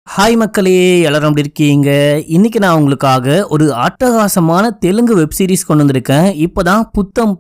Hi மக்களே, எல்லாரும் எப்படி இருக்கீங்க? இன்னைக்கு நான் உங்களுக்காக ஒரு அட்டகாசமான தெலுங்கு வெப் சீரிஸ் கொண்டு வந்திருக்கேன். இப்பதான்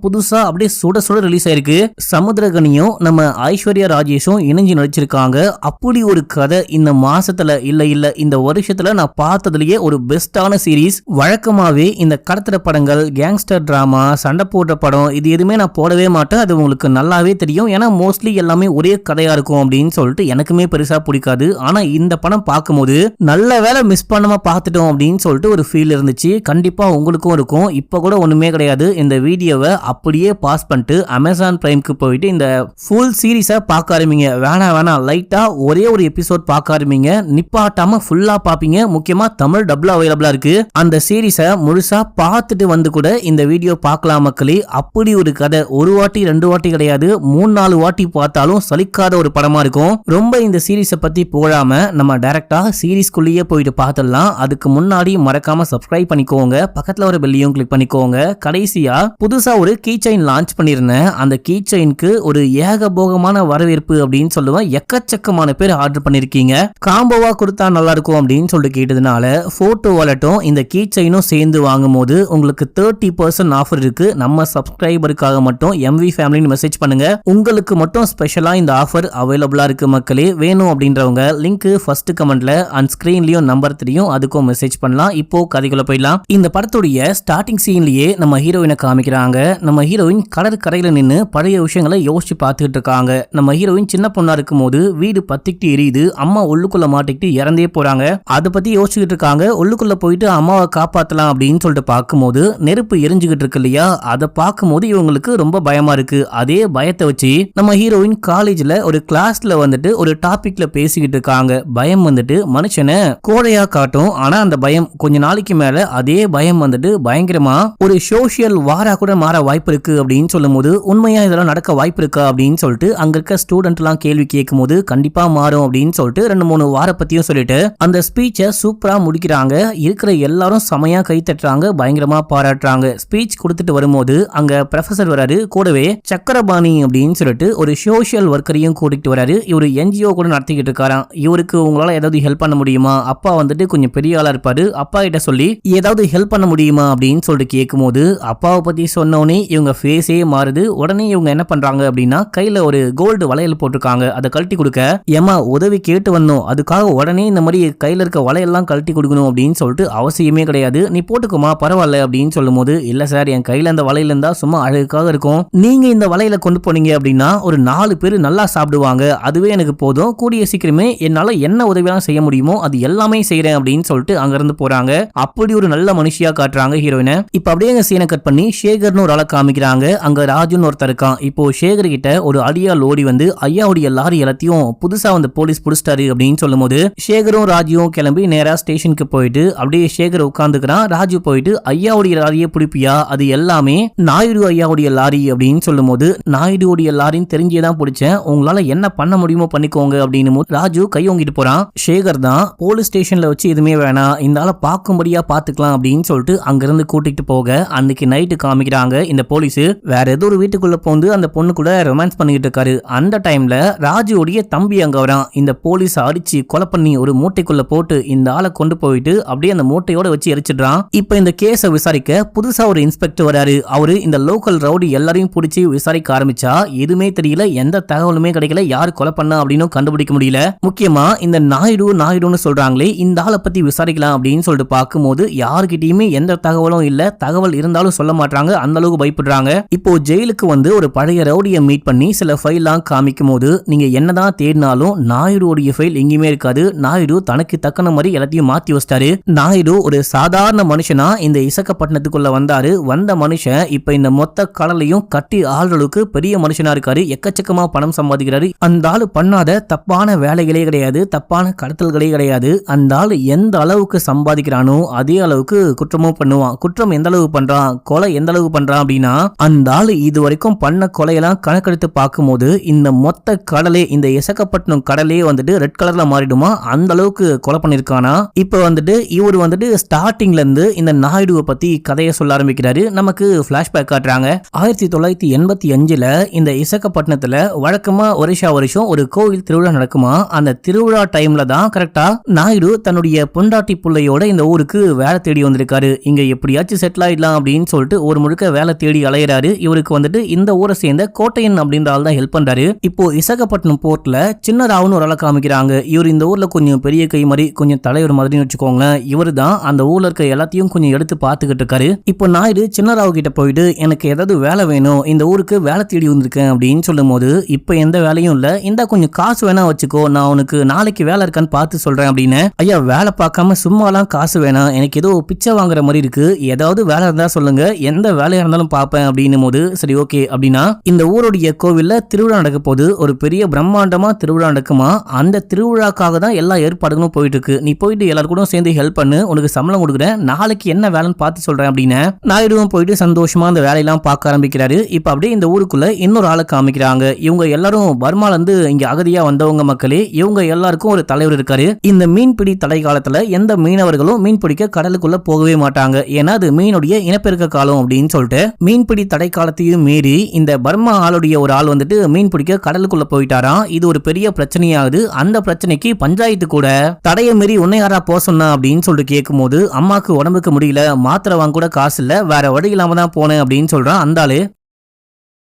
புதுசா அப்படியே சுட சுட ரிலீஸ் ஆயிருக்கு. சமுத்திரகனியும் நம்ம ஐஸ்வர்யா ராஜேஷும் இணைஞ்சு நடிச்சிருக்காங்க. அப்படி ஒரு கதை இந்த மாசத்துல இல்ல இந்த வருஷத்துல நான் பார்த்ததுலயே ஒரு பெஸ்டான சீரிஸ். வழக்கமாவே இந்த கடத்தர படங்கள், கேங்ஸ்டர் டிராமா, சண்டை போடுற படம் இது எதுவுமே நான் போடவே மாட்டேன். அது உங்களுக்கு நல்லாவே தெரியும். ஏன்னா மோஸ்ட்லி எல்லாமே ஒரே கதையா இருக்கும் அப்படின்னு சொல்லிட்டு எனக்குமே பெருசா பிடிக்காது. ஆனா இந்த படம் பார்க்கும்போது நல்ல வேலை மிஸ் பண்ணாம பார்த்துட்டோம் அப்படின்னு சொல்லிட்டு ஒரு ஃபீல் இருந்துச்சு. கண்டிப்பா உங்களுக்கும் இருக்கும். இப்ப கூட ஒண்ணுமே கிடையாது. இந்த வீடியோவை அப்படியே பாஸ் பண்ணிட்டு அமேசான் பிரைம்க்கு போயிட்டு இந்த ஃபுல் சீரிஸை பார்க்க ஆரம்பிங்க. வேணாம் லைட்டா ஒரே ஒரு எபிசோட் பார்க்க ஆரம்பிங்க. நிப்பாட்டாம ஃபுல்லா பாப்பீங்க. முக்கியமா தமிழ் டப்ல அவைலபிளா இருக்கு. அந்த சீரிஸை முழுசா பார்த்துட்டு வந்து கூட இந்த வீடியோ பார்க்கலாம் மக்களே. அப்படி ஒரு கதை ஒரு வாட்டி ரெண்டு வாட்டி கிடையாது, 3-4 வாட்டி பார்த்தாலும் சலிக்காத ஒரு படமா இருக்கும். ரொம்ப இந்த சீரிஸை பத்தி போடாம நம்ம டைரக்டா சீரிஸ்குள்ளேயே போயிட்டு பார்த்துடலாம். அதுக்கு முன்னாடி மறக்காம சப்ஸ்கிரைப் பண்ணிக்கோங்க. பக்கத்துல ஒரு பெல்லையும் கிளிக் பண்ணிக்கோங்க. கடைசியா புதுசா ஒரு கீ செயின் லான்ச் பண்ணிருந்தேன். அந்த கீ செயினுக்கு ஒரு ஏகபோகமான வரவேற்பு அப்படின்னு சொல்லுவேன். எக்கச்சக்கமான பேர் ஆர்டர் பண்ணிருக்கீங்க. காம்போவா கொடுத்தா நல்லா இருக்கும் அப்படின்னு சொல்லிட்டு கேட்டதுனால போட்டோ வாலெட்டும் இந்த கீ செயினும் சேர்ந்து வாங்கும் போது உங்களுக்கு 30% ஆஃபர் இருக்கு. நம்ம சப்ஸ்கிரைபருக்காக மட்டும் MV ஃபேமிலின்னு மெசேஜ் பண்ணுங்க. உங்களுக்கு மட்டும் ஸ்பெஷலா இந்த ஆஃபர் அவைலபிளா இருக்கு மக்களே. வேணும் அப்படின்றவங்க லிங்க் ஃபர்ஸ்ட் கமெண்ட்ல அண்ட் ஸ்கிரீன்லயும் நம்பர் தெரியும், அதுக்கும் மெசேஜ் பண்ணலாம். இப்போ கதைக்குள்ள போயிடலாம். இந்த படத்துடைய ஸ்டார்டிங் சீன்லயே நம்ம ஹீரோயினை காமிக்கிறாங்க. நம்ம ஹீரோயின் கடற்கரையில நின்று பழைய விஷயங்களை யோசிச்சு பார்த்துட்டு இருக்காங்க. நம்ம ஹீரோயின் சின்ன பொண்ணா இருக்கும் போது வீடு பத்திக்கிட்டு எரியுது, அம்மா உள்ளுக்குள்ள மாட்டிக்கிட்டு இறந்தே போறாங்க. அதை பத்தி யோசிச்சுக்கிட்டு இருக்காங்க. உள்ளுக்குள்ள போயிட்டு அம்மாவை காப்பாத்தலாம் அப்படின்னு சொல்லிட்டு பார்க்கும்போது நெருப்பு எரிஞ்சுக்கிட்டு இருக்கு இல்லையா, அதை பார்க்கும்போது இவங்களுக்கு ரொம்ப பயமா இருக்கு. அதே பயத்தை வச்சு நம்ம ஹீரோயின் காலேஜ்ல ஒரு கிளாஸ்ல வந்துட்டு ஒரு டாபிக்ல பேசிக்கிட்டு இருக்காங்க. பயம் வந்துட்டு மனுஷனை கோடையா காட்டும். ஆனா அந்த பயம் கொஞ்ச நாளைக்கு மேல அதே பயம் வந்துட்டு பயங்கரமா ஒரு சோசியல் வாரா கூட மாற வாய்ப்பு இருக்கு அப்படின்னு சொல்லும் போது, உண்மையா இதெல்லாம் நடக்க வாய்ப்பு இருக்கா அப்படின்னு சொல்லிட்டு அங்க இருக்க ஸ்டூடெண்ட் எல்லாம் கேள்வி கேட்கும் போது கண்டிப்பா மாறும் அப்படின்னு சொல்லிட்டு 2-3 வார பத்தியும் சொல்லிட்டு அந்த ஸ்பீச்சை சூப்பரா முடிக்கிறாங்க. இருக்கிற எல்லாரும் செமையா கை தட்டுறாங்க, பயங்கரமா பாராட்டுறாங்க. ஸ்பீச் கொடுத்துட்டு வரும்போது அங்க ப்ரொஃபசர் வராரு. கூடவே சக்கரபாணி அப்படின்னு சொல்லிட்டு ஒரு சோசியல் ஒர்க்கரையும் கூட்டிட்டு வராரு. இவரு NGO கூட நடத்திக்கிட்டு இருக்காராம். இவருக்கு உங்களால ஏதாவது ஹெல்ப் பண்ண முடியுமா? அப்பா வந்துட்டு கொஞ்சம் பெரிய ஆளா இருப்பாரு. அப்பா கிட்ட சொல்லி ஏதாவது ஹெல்ப் பண்ண முடியுமா அப்படின்னு சொல்லிட்டு கேட்கும்போது அப்பாவை பத்தி சொன்னோடனே இவங்க ஃபேஸே மாறுது. உடனே இவங்க என்ன பண்றாங்க அப்படின்னா கையில ஒரு கோல்டு வளையல் போட்டிருக்காங்க. அதை கழட்டி கொடுக்க, ஏமா உதவி கேட்டு வந்தோம், அதுக்காக உடனே இந்த மாதிரி கையில இருக்க வளையெல்லாம் கழட்டி கொடுக்கணும் அப்படின்னு சொல்லிட்டு அவசியமே கிடையாது, நீ போட்டுக்குமா பரவாயில்ல அப்படின்னு சொல்லும் போது, இல்ல சார் என் கையில அந்த வளையல் இருந்தா சும்மா அழகுக்காக இருக்கும், நீங்க இந்த வளையல கொண்டு போனீங்க அப்படின்னா ஒரு 4 பேர் நல்லா சாப்பிடுவாங்க, அதுவே எனக்கு போதும், கூடிய சீக்கிரமே என்னால என்ன உதவியெல்லாம் செய்ய முடியுமோ அது எல்லாமே செய்யறேன் அப்படின்னு சொல்லிட்டு அங்க இருந்து போறாங்க. அப்படி ஒரு நல்ல மனுஷியா காட்டுறாங்க ஹீரோயினை. இப்ப அப்படியே சீனை கட் பண்ணி சேகர்னு ஒரு ஆளை காமிக்கிறாங்க. அங்க ராஜுன்னு ஒருத்தர் இருக்கான். இப்போ சேகர் கிட்ட ஒரு அடியால் ஓடி வந்து ஐயாவுடைய லாரி எல்லாத்தையும் புதுசா வந்து போலீஸ் புடிச்சிட்டாரு அப்படின்னு சொல்லும் போது சேகரும் ராஜுவும் கிளம்பி நேரா ஸ்டேஷனுக்கு போயிட்டு அப்படியே சேகர் உட்கார்ந்துக்கிறான். ராஜு போயிட்டு ஐயாவுடைய லாரியை பிடிப்பியா, அது எல்லாமே நாயுடு ஐயாவுடைய லாரி அப்படின்னு சொல்லும் போது, நாயுடுடைய லாரின்னு தெரிஞ்சேதான் பிடிச்சேன், உங்களால என்ன பண்ண முடியுமோ பண்ணிக்கோங்க அப்படின்னு ராஜு கையோங்கிட்டு போறான். சேகர் தான் போலீஸ் ஸ்டேஷன்ல வச்சு எதுவுமே வேணாம், இந்த ஆளை பார்க்கும்படியா பாத்துக்கலாம் அப்படின்னு சொல்லிட்டு அங்கிருந்து கூட்டிட்டு போக அன்னைக்கு நைட்டு காமிக்கிறாங்க. இந்த போலீஸ் வேற ஏதோ ஒரு வீட்டுக்குள்ள போந்து அந்த பொண்ணு கூட ரொமான்ஸ் பண்ணிக்கிட்டு இருக்காரு. அந்த டைம்ல ராஜுடைய தம்பி அங்க வரான். இந்த போலீஸ் அடிச்சு கொலை பண்ணி ஒரு மூட்டைக்குள்ள போட்டு இந்த ஆளை கொண்டு போயிட்டு அப்படியே அந்த மூட்டையோட வச்சு எரிச்சிடுறான். இப்ப இந்த கேஸை விசாரிக்க புதுசா ஒரு இன்ஸ்பெக்டர் வராரு. அவரு இந்த லோக்கல் ரவுடி எல்லாரையும் பிடிச்சி விசாரிக்க ஆரம்பிச்சா எதுவுமே தெரியல, எந்த தகவலுமே கிடைக்கல, யாரு கொலை பண்ணா அப்படின்னு கண்டுபிடிக்க முடியல. முக்கியமா இந்த நாயுடுன்னு சொல்றாங்களே, இந்த ஆளை பத்தி விசாரிக்கலாம் அப்படின்னு சொல்லிட்டு பார்க்கும்போது யாருக்கிட்டயுமே எந்த தகவலும் இல்ல, தகவல் இருந்தாலும் சொல்ல மாட்டாங்க, அந்த அளவுக்கு பயப்படுறாங்க. இப்போ ஜெயிலுக்கு வந்து ஒரு பழைய ரவுடியை மீட் பண்ணி சில ஃபைல்லாம் காமிக்கும் போது, நீங்க என்னதான் தேடினாலும் நாயுடுடைய ஃபைல் எங்கேயுமே இருக்காது, நாயுடு தனக்கு தக்கன மாதிரி எல்லாத்தையும் மாத்தி வச்சிட்டாரு, நாயுடு ஒரு சாதாரண மனுஷனா இந்த இசக்கப்பட்டினத்துக்குள்ள வந்தாரு, வந்த மனுஷன் இப்ப இந்த மொத்த கடலையும் கட்டி ஆள்றளவுக்கு பெரிய மனுஷனா இருக்காரு, எக்கச்சக்கமா பணம் சம்பாதிக்கிறாரு, அந்த ஆளு பண்ணாத தப்பான வேலைகளே கிடையாது, தப்பான கடத்தல்களே கிடையாது, அந்த ஆளு எந்த அளவுக்கு சம்பாதிக்கிறானோ அதே அளவுக்கு குற்றமும் பண்ணுவான். குற்றம் எந்த அளவுக்கு பண்றான், கொலை எந்த அளவுக்கு பண்றான் அப்படின்னா அந்த ஆளு இது வரைக்கும் பண்ண கொலையெல்லாம் கணக்கெடுத்து பார்க்கும்போது இந்த மொத்த கடலே, இந்த இசக்கப்பட்டினம் கடலே வந்துட்டு ரெட் கலர்ல மாறிடுமா, அந்த அளவுக்கு கொலை பண்ணிருக்கானா. இப்ப வந்துட்டு இவர் வந்துட்டு ஸ்டார்டிங்ல இருந்து இந்த நாயுடுவை பத்தி கதையை சொல்ல ஆரம்பிக்கிறாரு. நமக்கு பிளாஷ்பேக் காட்டுறாங்க. 1985ல இந்த இசக்கப்பட்டினத்துல வழக்கமா வருஷம் ஒரு கோவில் திருவிழா நடக்குமா. அந்த திருவிழா டைம்ல தான் கரெக்டா நாயுடு தன்னுடைய பொண்டாட்டி புள்ளையோட இந்த ஊருக்கு வேலை தேடி வந்திருக்காரு. இங்க எப்படியாச்சும் செட்டில் ஆயிடலாம் அப்படின்னு சொல்லிட்டு ஒரு முழுக்க வேலை தேடி அலையிறாரு. இவருக்கு வந்துட்டு இந்த ஊரை சேர்ந்த கோட்டையன் அப்படின்ற ஆள் தான் ஹெல்ப் பண்றாரு. இப்போ விசாகப்பட்டினம் போர்ட்ல சின்னராவுன்னு ஒரு ஆளை காமிக்கிறாங்க. இவர் இந்த ஊர்ல கொஞ்சம் பெரிய கை மாதிரி கொஞ்சம் தலைவர் மாதிரி வச்சுக்கோங்களேன். இவரு தான் அந்த ஊர்ல இருக்க எல்லாத்தையும் கொஞ்சம் எடுத்து பாத்துக்கிட்டு இருக்காரு. இப்போ நாயுடு சின்னராவு கிட்ட போயிட்டு எனக்கு ஏதாவது வேலை வேணும், இந்த ஊருக்கு வேலை தேடி வந்திருக்கேன் அப்படின்னு சொல்லும் போது இப்ப எந்த வேலையும் இல்ல, இந்த கொஞ்சம் காசு வேணா வச்சுக்கோ, நான் உனக்கு நாளைக்கு வேலை இருக்கான்னு பார்த்து சொல்றேன் அப்படின்னு. ஐயா வேலை பார்க்காம சும்மாலாம் காசு வேணாம், எனக்கு ஏதோ பிச்சை வாங்குற மாதிரி இருக்கு, ஏதாவது வேலை இருந்தா சொல்லுங்க, எந்த வேலையா இருந்தாலும் பார்ப்பேன் அப்படின்னும் போது சரி ஓகே அப்படின்னா இந்த ஊருடைய கோவில்ல திருவிழா நடக்க போது ஒரு பெரிய பிரம்மாண்டமா திருவிழா நடக்குமா, அந்த திருவிழாக்காக தான் எல்லா ஏற்பாடுகளும் போயிட்டு இருக்கு, நீ போயிட்டு எல்லாரும் கூட சேர்ந்து ஹெல்ப் பண்ணு, உனக்கு சம்பளம் கொடுக்குறேன், நாளைக்கு என்ன வேலைன்னு பார்த்து சொல்றேன் அப்படின்னு நாயுடுவும் போயிட்டு சந்தோஷமா அந்த வேலையெல்லாம் பார்க்க ஆரம்பிக்கிறாரு. இப்ப அப்படியே இந்த ஊருக்குள்ள இன்னொரு ஆளை காமிக்கிறாங்க. இவங்க எல்லாரும் பர்மால இருந்து இங்க அகதியா வந்தவங்க மக்களே. இவங்க எல்லாருக்கும் ஒரு தலைவர் இருக்காரு. இந்த மீன்பிடி தடை காலத்துல எந்த மீனவர்களும் மீன் பிடிக்க கடலுக்குள்ள போகவே மாட்டாங்க. ஏன்னா அது மீனுடைய இனப்பெருக்க காலம் அப்படின்னு சொல்லிட்டு மீன்பிடி தடை காலத்தையும் மீறி இந்த பர்மா ஆளுடைய ஒரு ஆள் வந்துட்டு மீன் பிடிக்க கடலுக்குள்ள போயிட்டாராம். இது ஒரு பெரிய பிரச்சனையாகுது. அந்த பிரச்சனைக்கு பஞ்சாயத்து கூட தடையை மீறி உன்னை யாரா போக சொன்னா அப்படின்னு சொல்லிட்டு கேட்கும் போது அம்மாக்கு உடம்புக்கு முடியல, மாத்திரை வாங்க கூட காசு இல்ல, வேற வழி இல்லாம தான் போனேன் அப்படின்னு சொல்றான் அந்த ஆளு.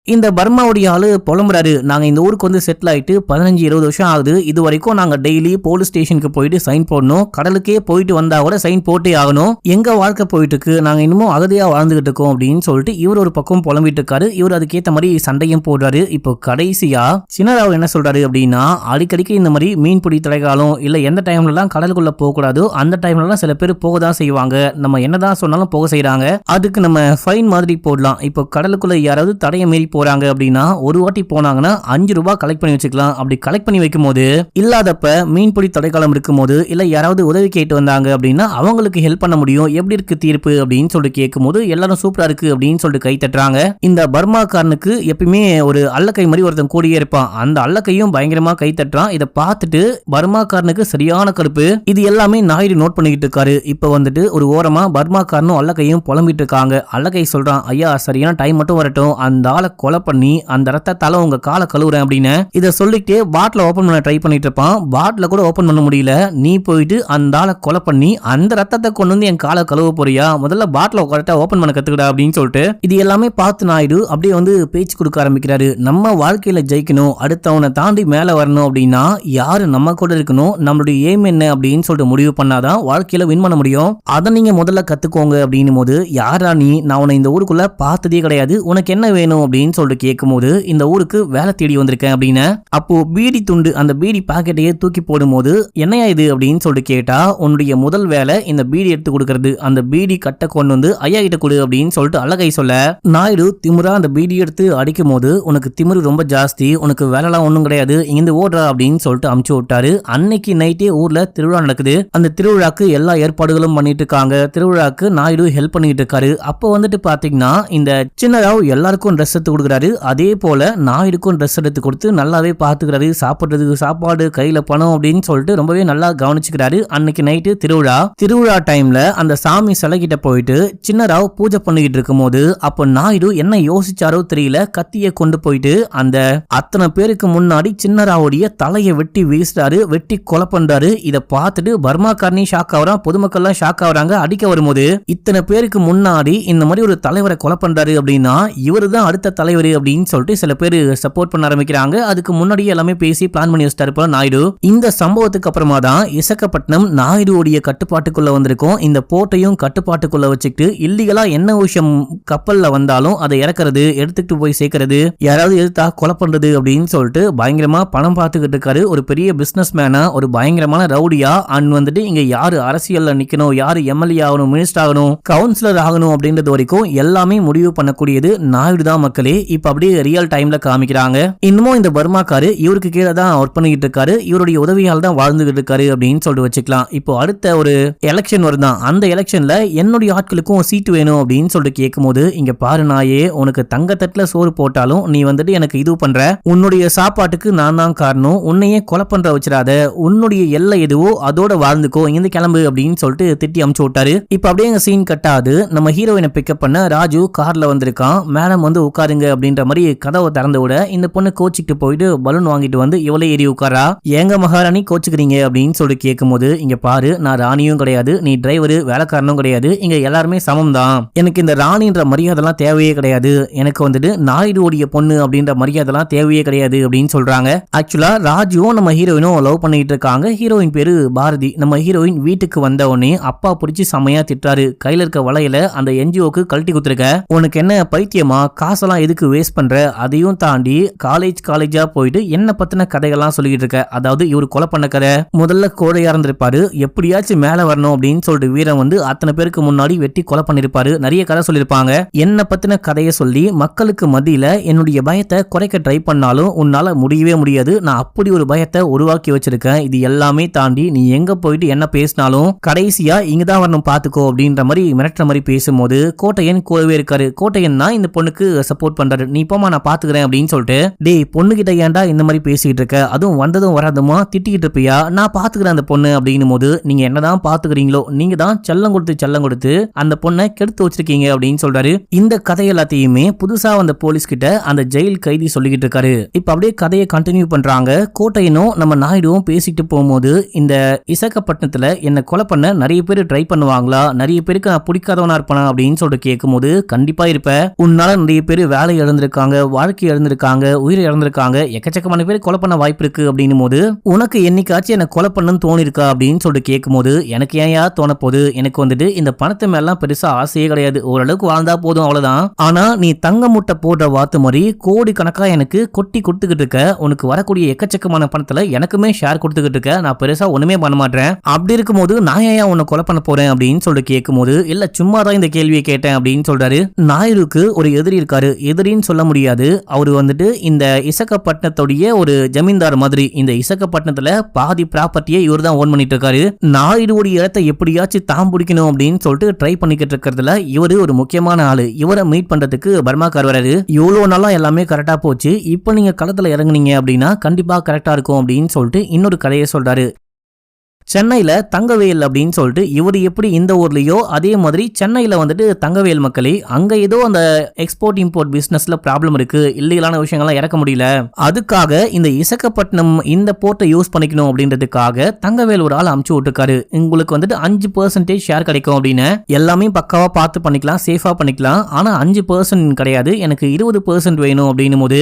இந்த பர்மாவுடைய ஆளு புலம்புறாரு, நாங்க இந்த ஊருக்கு வந்து செட்டில் ஆயிட்டு 15-20 வருஷம் ஆகுது, இது வரைக்கும் நாங்க டெய்லி போலீஸ் ஸ்டேஷனுக்கு போயிட்டு சைன் போடணும், கடலுக்கே போயிட்டு வந்தா கூட சைன் போட்டே ஆகணும், எங்க வாழ்க்கை போயிட்டு இருக்கு, நாங்க இன்னமும் அகதியா வாழ்ந்துகிட்டு இருக்கோம் அப்படின்னு சொல்லிட்டு இவர் ஒரு பக்கம் புலம்பிட்டு இருக்காரு. இவர் அதுக்கேற்ற மாதிரி சண்டையும் போடுறாரு. இப்போ கடைசியா சின்னராவ் என்ன சொல்றாரு அப்படின்னா அடிக்கடிக்கு இந்த மாதிரி மீன்பிடி தடைகாலம் இல்ல எந்த டைம்ல எல்லாம் கடலுக்குள்ள போக கூடாதோ அந்த டைம்ல எல்லாம் சில பேர் போக தான் செய்வாங்க, நம்ம என்னதான் சொன்னாலும் போக செய்யறாங்க, அதுக்கு நம்ம ஃபைன் மாதிரி போடலாம். இப்போ கடலுக்குள்ள யாராவது தடையை மீறி போறாங்க அப்படின்னா ஒரு வாட்டி போனாங்கன்னா 5 ரூபாய் கலெக்ட் பண்ணி வச்சுக்கலாம். அப்படி கலெக்ட் பண்ணி வைக்கும் போது இல்லாதப்ப மீன்பிடி தடைக்காலம் இருக்கும் போது இல்ல யாராவது உதவி கேட்டு வந்தாங்க அப்படின்னா அவங்களுக்கு ஹெல்ப் பண்ண முடியும். எப்படி இருக்கு தீர்ப்பு அப்படின்னு சொல்லிட்டு கேட்கும் போது எல்லாரும் சூப்பரா இருக்கு அப்படின்னு சொல்லிட்டு கை தட்டுறாங்க. இந்த பர்மாக்காரனுக்கு எப்பயுமே ஒரு அல்லக்கை மாதிரி ஒருத்தன் கூடியே இருப்பான். அந்த அல்லக்கையும் பயங்கரமா கை தட்டுறான். இதை பார்த்துட்டு பர்மாக்காரனுக்கு சரியான கருப்பு. இது எல்லாமே நாயுடு நோட் பண்ணிக்கிட்டு இருக்காரு. இப்ப வந்துட்டு ஒரு ஓரமா பர்மாக்காரனும் அல்லக்கையும் புலம்பிட்டு இருக்காங்க. அல்லக்கை சொல்றான், ஐயா சரியான டைம் மட்டும் வரட்டும், அந்த ஆளை கொலை பண்ணி அந்த ரத்தத்தால உங்க காலை கழுவுறேன் அப்படின்னு இதை சொல்லிட்டு பாட்டில ஓபன் பண்ண ட்ரை பண்ணிட்டு இருப்பான். பாட்டில கூட ஓபன் பண்ண முடியல. நீ போயிட்டு அந்த ஆளை கொலை பண்ணி அந்த ரத்தத்தை கொண்டு வந்து என் காலை கழுவ போறியா, முதல்ல பாட்டில கரெக்டா ஓபன் பண்ண கத்துக்கடா அப்படின்னு சொல்லிட்டு இது எல்லாமே பார்த்து நாயுடு அப்படியே வந்து பேச்சு கொடுக்க ஆரம்பிக்கிறாரு. நம்ம வாழ்க்கையில ஜெயிக்கணும், அடுத்தவனை தாண்டி மேல வரணும் அப்படின்னா யாரு நம்ம கூட இருக்கணும், நம்மளுடைய எய்ம் என்ன அப்படின்னு சொல்லிட்டு முடிவு பண்ணாதான் வாழ்க்கையில வின் பண்ண முடியும். அதை நீங்க முதல்ல கத்துக்கோங்க அப்படின்னும் போது யாரா நீ, நான் உன்னை இந்த ஊருக்குள்ள பார்த்ததே கிடையாது, உனக்கு என்ன வேணும் அப்படின்னு சொல்லிட்டு கேட்கும்போது இந்த ஊருக்கு வேலை தேடி வந்திருக்கேன் அப்படின்னு. அப்போ பீடி துண்டு அந்த பீடி பாக்கெட்டையே தூக்கி போடும்போது என்னையா இது அப்படின்னு சொல்லிட்டு கேட்டா உன்னுடைய முதல் வேலை இந்த பீடி எடுத்து கொடுக்கறது, அந்த பீடி கட்ட கொண்டு வந்து ஐயா கிட்ட கொடு அப்படின்னு சொல்லிட்டு அழகை சொல்ல நாயுடு திமுறா அந்த பீடி எடுத்து அடிக்கும் போது உனக்கு திமிரு ரொம்ப ஜாஸ்தி, உனக்கு வேலைலாம் ஒண்ணும் கிடையாது, இங்கிருந்து ஓடுறா அப்படின்னு சொல்லிட்டு அமுச்சு விட்டாரு. அன்னைக்கு நைட்டே ஊர்ல திருவிழா நடக்குது. அந்த திருவிழாக்கு எல்லா ஏற்பாடுகளும் பண்ணிட்டு இருக்காங்க. திருவிழாக்கு நாயுடு ஹெல்ப் பண்ணிட்டு இருக்காரு. அப்போ வந்துட்டு பாத்தீங்கன்னா இந்த சின்னராவ் எல்லாருக்கும் ட்ரெஸ் எடுத்து கொடுக்குறாரு. அதே போல நாயுடுக்கும் ட்ரெஸ் எடுத்து கொடுத்து நல்லாவே பாத்துக்கிறாரு. சாப்பிடுறதுக்கு சாப்பாடு, கையில பணம் அப்படின்னு சொல்லிட்டு ரொம்பவே நல்லா கவனிச்சுக்கிறாரு. அன்னைக்கு நைட்டு திருவிழா டைம்ல அந்த சாமி சிலை கிட்ட போயிட்டு சின்னராவ் பூஜை பண்ணிக்கிட்டு இருக்கும் போது அப்ப நாயுடு என்ன யோசிச்சாரோ தெரியல, கத்திய கொண்டு போயிட்டு அந்த அத்தனை பேருக்கு முன்னாடி சின்னராவுடைய தலையை வெட்டி வீசுறாரு, வெட்டி கொலை பண்றாரு. இதை பார்த்துட்டு பர்மாக்காரனி ஷாக் ஆகுறான், பொதுமக்கள்லாம் ஷாக் ஆகுறாங்க. அடிக்க வரும்போது இத்தனை பேருக்கு முன்னாடி இந்த மாதிரி ஒரு தலைவரை கொலை பண்றாரு அப்படின்னா இவரு தான் அடுத்த தலைவர் அப்படின்னு சொல்லிட்டு சில பேர் சப்போர்ட் பண்ண ஆரம்பிக்கிறாங்க. அதுக்கு முன்னாடியே எல்லாமே பேசி பிளான் பண்ணி வச்சிட்டாரு நாயுடு. இந்த சம்பவத்துக்கு அப்புறமா தான் விசாகப்பட்டினம் நாயுடுடைய கட்டுப்பாட்டுக்குள்ள வந்திருக்கும். இந்த போர்ட்டையும் கட்டுப்பாட்டுக்குள்ள வச்சுக்கிட்டு இல்லீகலா என்ன விஷயம் கப்பல்ல வந்தாலும் அதை இறக்குறது, எடுத்துக்கிட்டு போய் சேர்க்கறது, யாராவது எதிர்த்தா கொலை பண்றது அப்படின்னு சொல்லிட்டு பயங்கரமா பணம் பார்த்துக்கிட்டு இருக்காரு. ஒரு பெரிய பிசினஸ் மேனா, ஒரு பயங்கரமான ரவுடியா அண்ட் வந்துட்டு இங்க யாரு அரசியல்ல நிக்கணும், யாரு எம்எல்ஏ ஆகணும், மினிஸ்டர் ஆகணும், கவுன்சிலர் ஆகணும் அப்படின்றது வரைக்கும் எல்லாமே முடிவு பண்ணக்கூடியது நாயுடு தான் மக்களே. இப்ப அப்படியே ரியல் டைம்ல காமிக்கிறாங்க. இன்னமும் இந்த பர்மாக்காரு இவருக்கு கீழே தான் ஒர்க் பண்ணிக்கிட்டு இருக்காரு, இவருடைய உதவியால் தான் வாழ்ந்துகிட்டு இருக்காரு அப்படின்னு சொல்லிட்டு வச்சுக்கலாம். இப்போ அடுத்த ஒரு எலெக்ஷன் வருதான், அந்த எலெக்ஷன்ல என்னுடைய ஆட்களுக்கும் சீட்டு வேணும் அப்படின்னு சொல்லிட்டு கேட்கும் போது இங்க பாரு நாயே, உனக்கு தங்கத்தட்டுல சோறு போட்டாலும் நீ வந்துட்டு எனக்கு இது பண்ற, உன்னுடைய சாப்பாட்டுக்கு நான் தான் காரணம், உன்னையே கொலை பண்ற வச்சிடாத, உன்னுடைய எல்லை எதுவோ அதோட வாழ்ந்துக்கோ, இங்க கிளம்பு அப்படின்னு சொல்லிட்டு திட்டி அமுச்சு விட்டாரு. இப்ப அப்படியே சீன் கட்டாது. நம்ம ஹீரோயினை பிக்கப் பண்ண ராஜு கார்ல வந்திருக்கான். மேடம் வந்து உட்காருங்க அப்படின்ற மாதிரி கதவை திறந்து விட இந்த பொண்ணு கோச்சிக்கிட்டு போயிட்டு பலூன் வாங்கிட்டு வந்து இவளே ஏறி உட்காரா. ஏங்க மகாராணி கோச்சுக்கிறீங்க அப்படின்னு சொல்லி கேட்கும்போது, இங்க பாரு, நான் ராணியும் கிடையாது, நீ டிரைவரு வேலைக்காரனும் கிடையாது, இங்க எல்லாருமே சமம் தான். எனக்கு இந்த ராணின்ற மரியாதைலாம் தேவையே கிடையாது. எனக்கு வந்துட்டு நாயுடுவோடைய பொண்ணு அப்படின்ற மரியாதைலாம் தேவையே கிடையாது அப்படின்னு சொல்றாங்க. ஆக்சுவலா ராஜுவும் நம்ம ஹீரோயினும் லவ் பண்ணிட்டு இருக்காங்க. ஹீரோயின் பேரு பாரதி. நம்ம ஹீரோயின் வீட்டுக்கு வந்த உடனே அப்பா பிடிச்சி செமையா திட்டாரு. கையில இருக்க வளையல அந்த என்ஜிஓக்கு கழட்டி குத்துருக்க, உனக்கு என்ன பைத்தியமா, காசெல்லாம் எதுக்கு வேஸ்ட் பண்ற, அதையும் தாண்டி காலேஜா போயிட்டு என்ன பத்தின கதைகள்லாம் சொல்லிட்டு இருக்க. அதாவது இவரு கொலை பண்ண கதை, முதல்ல கோழையா இருந்திருப்பாரு, எப்படியாச்சும் மேல வரணும் அப்படின்னு சொல்லிட்டு வீரன் வந்து அத்தனை பேருக்கு முன்னாடி வெட்டி கொலை பண்ணிருப்பாரு, நிறைய கதை சொல்லிருப்பாங்க. என்ன பத்தின கதையை சொல்லி மக்களுக்கு மத்தியில என்னுடைய பயத்தை குறைக்க ட்ரை பண்ணாலும் உன்னால முடியவே முடியாது. நான் அப்படி ஒரு பயத்தை உருவாக்கி வச்சிருக்கேன். இது எல்லாமே தாண்டி நீ எங்க போயிட்டு என்ன பேசினாலும் கடைசியா இங்கதான் வரணும் பாத்துக்கோ அப்படின்ற மாதிரி மிரட்டுற மாதிரி பேசும்போது கோட்டையன் கூடவே இருக்காரு. கோட்டையன் தான் இந்த பொண்ணுக்கு சப்போர்ட் பண்றாரு. நீ போமா, நான் பாத்துக்கிறேன் அப்படின்னு சொல்லிட்டு, டேய் பொண்ணு கிட்ட ஏன்டா இந்த மாதிரி பேசிக்கிட்டு இருக்க, அதுவும் வந்ததும் வராதுமா திட்டிக்கிட்டு இருப்பியா, நான் பாத்துக்கிறேன் அந்த பொண்ணு அப்படின்னும் போது, நீங்க என்னதான் பாத்துக்கிறீங்களோ, நீங்க தான் செல்லம் கொடுத்து அந்த பொண்ணை கெடுத்து வச்சிருக்கீங்க அப்படின்னு சொல்றாரு. இந்த கதை எல்லாத்தையுமே புதுசா வந்த போலீஸ் கிட்ட அந்த ஜெயில் கைதி சொல்லிக்கிட்டு இருக்காரு. இப்ப அப்படியே கதையை கண்டினியூ பண்றாங்க. கோட்டையனும் நம்ம நாயுடுவும் பேசிட்டு போகும்போது, இந்த விசாகப்பட்டினத்துல என்ன கொலை பண்ண நிறைய பேர் ட்ரை பண்ணுவாங்களா, நிறைய பேருக்கு நான் பிடிக்காதவனா இருப்பேனா அப்படின்னு சொல்லிட்டு கேட்கும்போது, கண்டிப்பா இருப்ப, உன்னால நிறைய பேர் வேலை இழந்திருக்காங்க, வாழ்க்கை இழந்திருக்காங்க, உயிரை இழந்திருக்காங்க, எக்கச்சக்கமான பேர் கொலை பண்ண வாய்ப்பு இருக்கு அப்படின்னும் போது, உனக்கு என்னைக்காச்சும் என்ன கொலை பண்ணணும்னு தோணி இருக்கா அப்படின்னு சொல்லிட்டு கேட்கும்போது, எனக்கு ஏன் தோண போகுது, எனக்கு வந்துட்டு இந்த பணத்தை மேலாம் பெருசா ஆசையே கிடையாது, ஓரளவுக்கு வாழ்ந்தா போதும் அவ்வளவுதான். ஆனா நீ தங்க முட்டை போடுற வாத்து மாதிரி கோடி கணக்கா எனக்கு கொட்டி கொடுத்துக்கிட்டு இருக்க, உனக்கு வரக்கூடிய எக்கச்சக்கமான பணத்துல எனக்குமே ஷேர் கொடுத்துக்கிட்டு இருக்க, நான் பெருசா ஒண்ணுமே பண்ண மாட்டேன். அப்படி இருக்கும்போது நான் ஏன் உன்னை கொலை பண்ண போறேன் அப்படின்னு சொல்லிட்டு கேட்கும்போது, இல்ல சும்மா தான் இந்த கேள்வியை கேட்டேன் அப்படின்னு சொல்றாரு. நாயுடுக்கு ஒரு எதிரி இருக்காரு, எதிரின்னு சொல்ல முடியாது, அவரு வந்துட்டு இந்த விசாகப்பட்டினத்துடைய ஒரு ஜமீன்தார் மாதிரி. இந்த விசாகப்பட்டினத்துல பாதி ப்ராப்பர்ட்டியை இவர் தான் ஓன் பண்ணிட்டு இருக்காரு. நாயுடுடைய இடத்தை எப்படியாச்சும் தாம் பிடிக்கணும் அப்படின்னு சொல்லிட்டு ட்ரை பண்ணிக்கிட்டு இருக்கிறதுல இவரு ஒரு முக்கியமான ஆளு. இவரை மீட் பண்றதுக்கு பர்மாக்கார் வராரு. இவ்வளவு நாளா எல்லாமே கரெக்டா போச்சு, இப்போ நீங்க களத்துல இறங்குனீங்க அப்படின்னா கண்டிப்பா கரெக்டா இருக்கும் அப்படின்னு சொல்லிட்டு இன்னொரு கதையை சொல்றாரு. சென்னையில தங்கவேல் அப்படின்னு சொல்லிட்டு இவர் எப்படி இந்த ஊர்லயோ அதே மாதிரி சென்னையில வந்துட்டு தங்கவேல் மக்களே, அங்க ஏதோ அந்த எக்ஸ்போர்ட் இம்போர்ட் பிசினஸ்ல ப்ராப்ளம் இருக்கு, இல்லீகலான விஷயங்கள்லாம் இறக்க முடியல, அதுக்காக இந்த விசாகப்பட்டினம் இந்த போர்ட்டை யூஸ் பண்ணிக்கணும் அப்படின்றதுக்காக தங்கவேல் ஒரு ஆள் அமுச்சு விட்டுருக்காரு. உங்களுக்கு வந்துட்டு 5% ஷேர் கிடைக்கும் அப்படின்னு, எல்லாமே பக்காவா பார்த்து பண்ணிக்கலாம், சேஃபா பண்ணிக்கலாம், ஆனா 5% கிடையாது, எனக்கு 20% வேணும் அப்படின்னும் போது,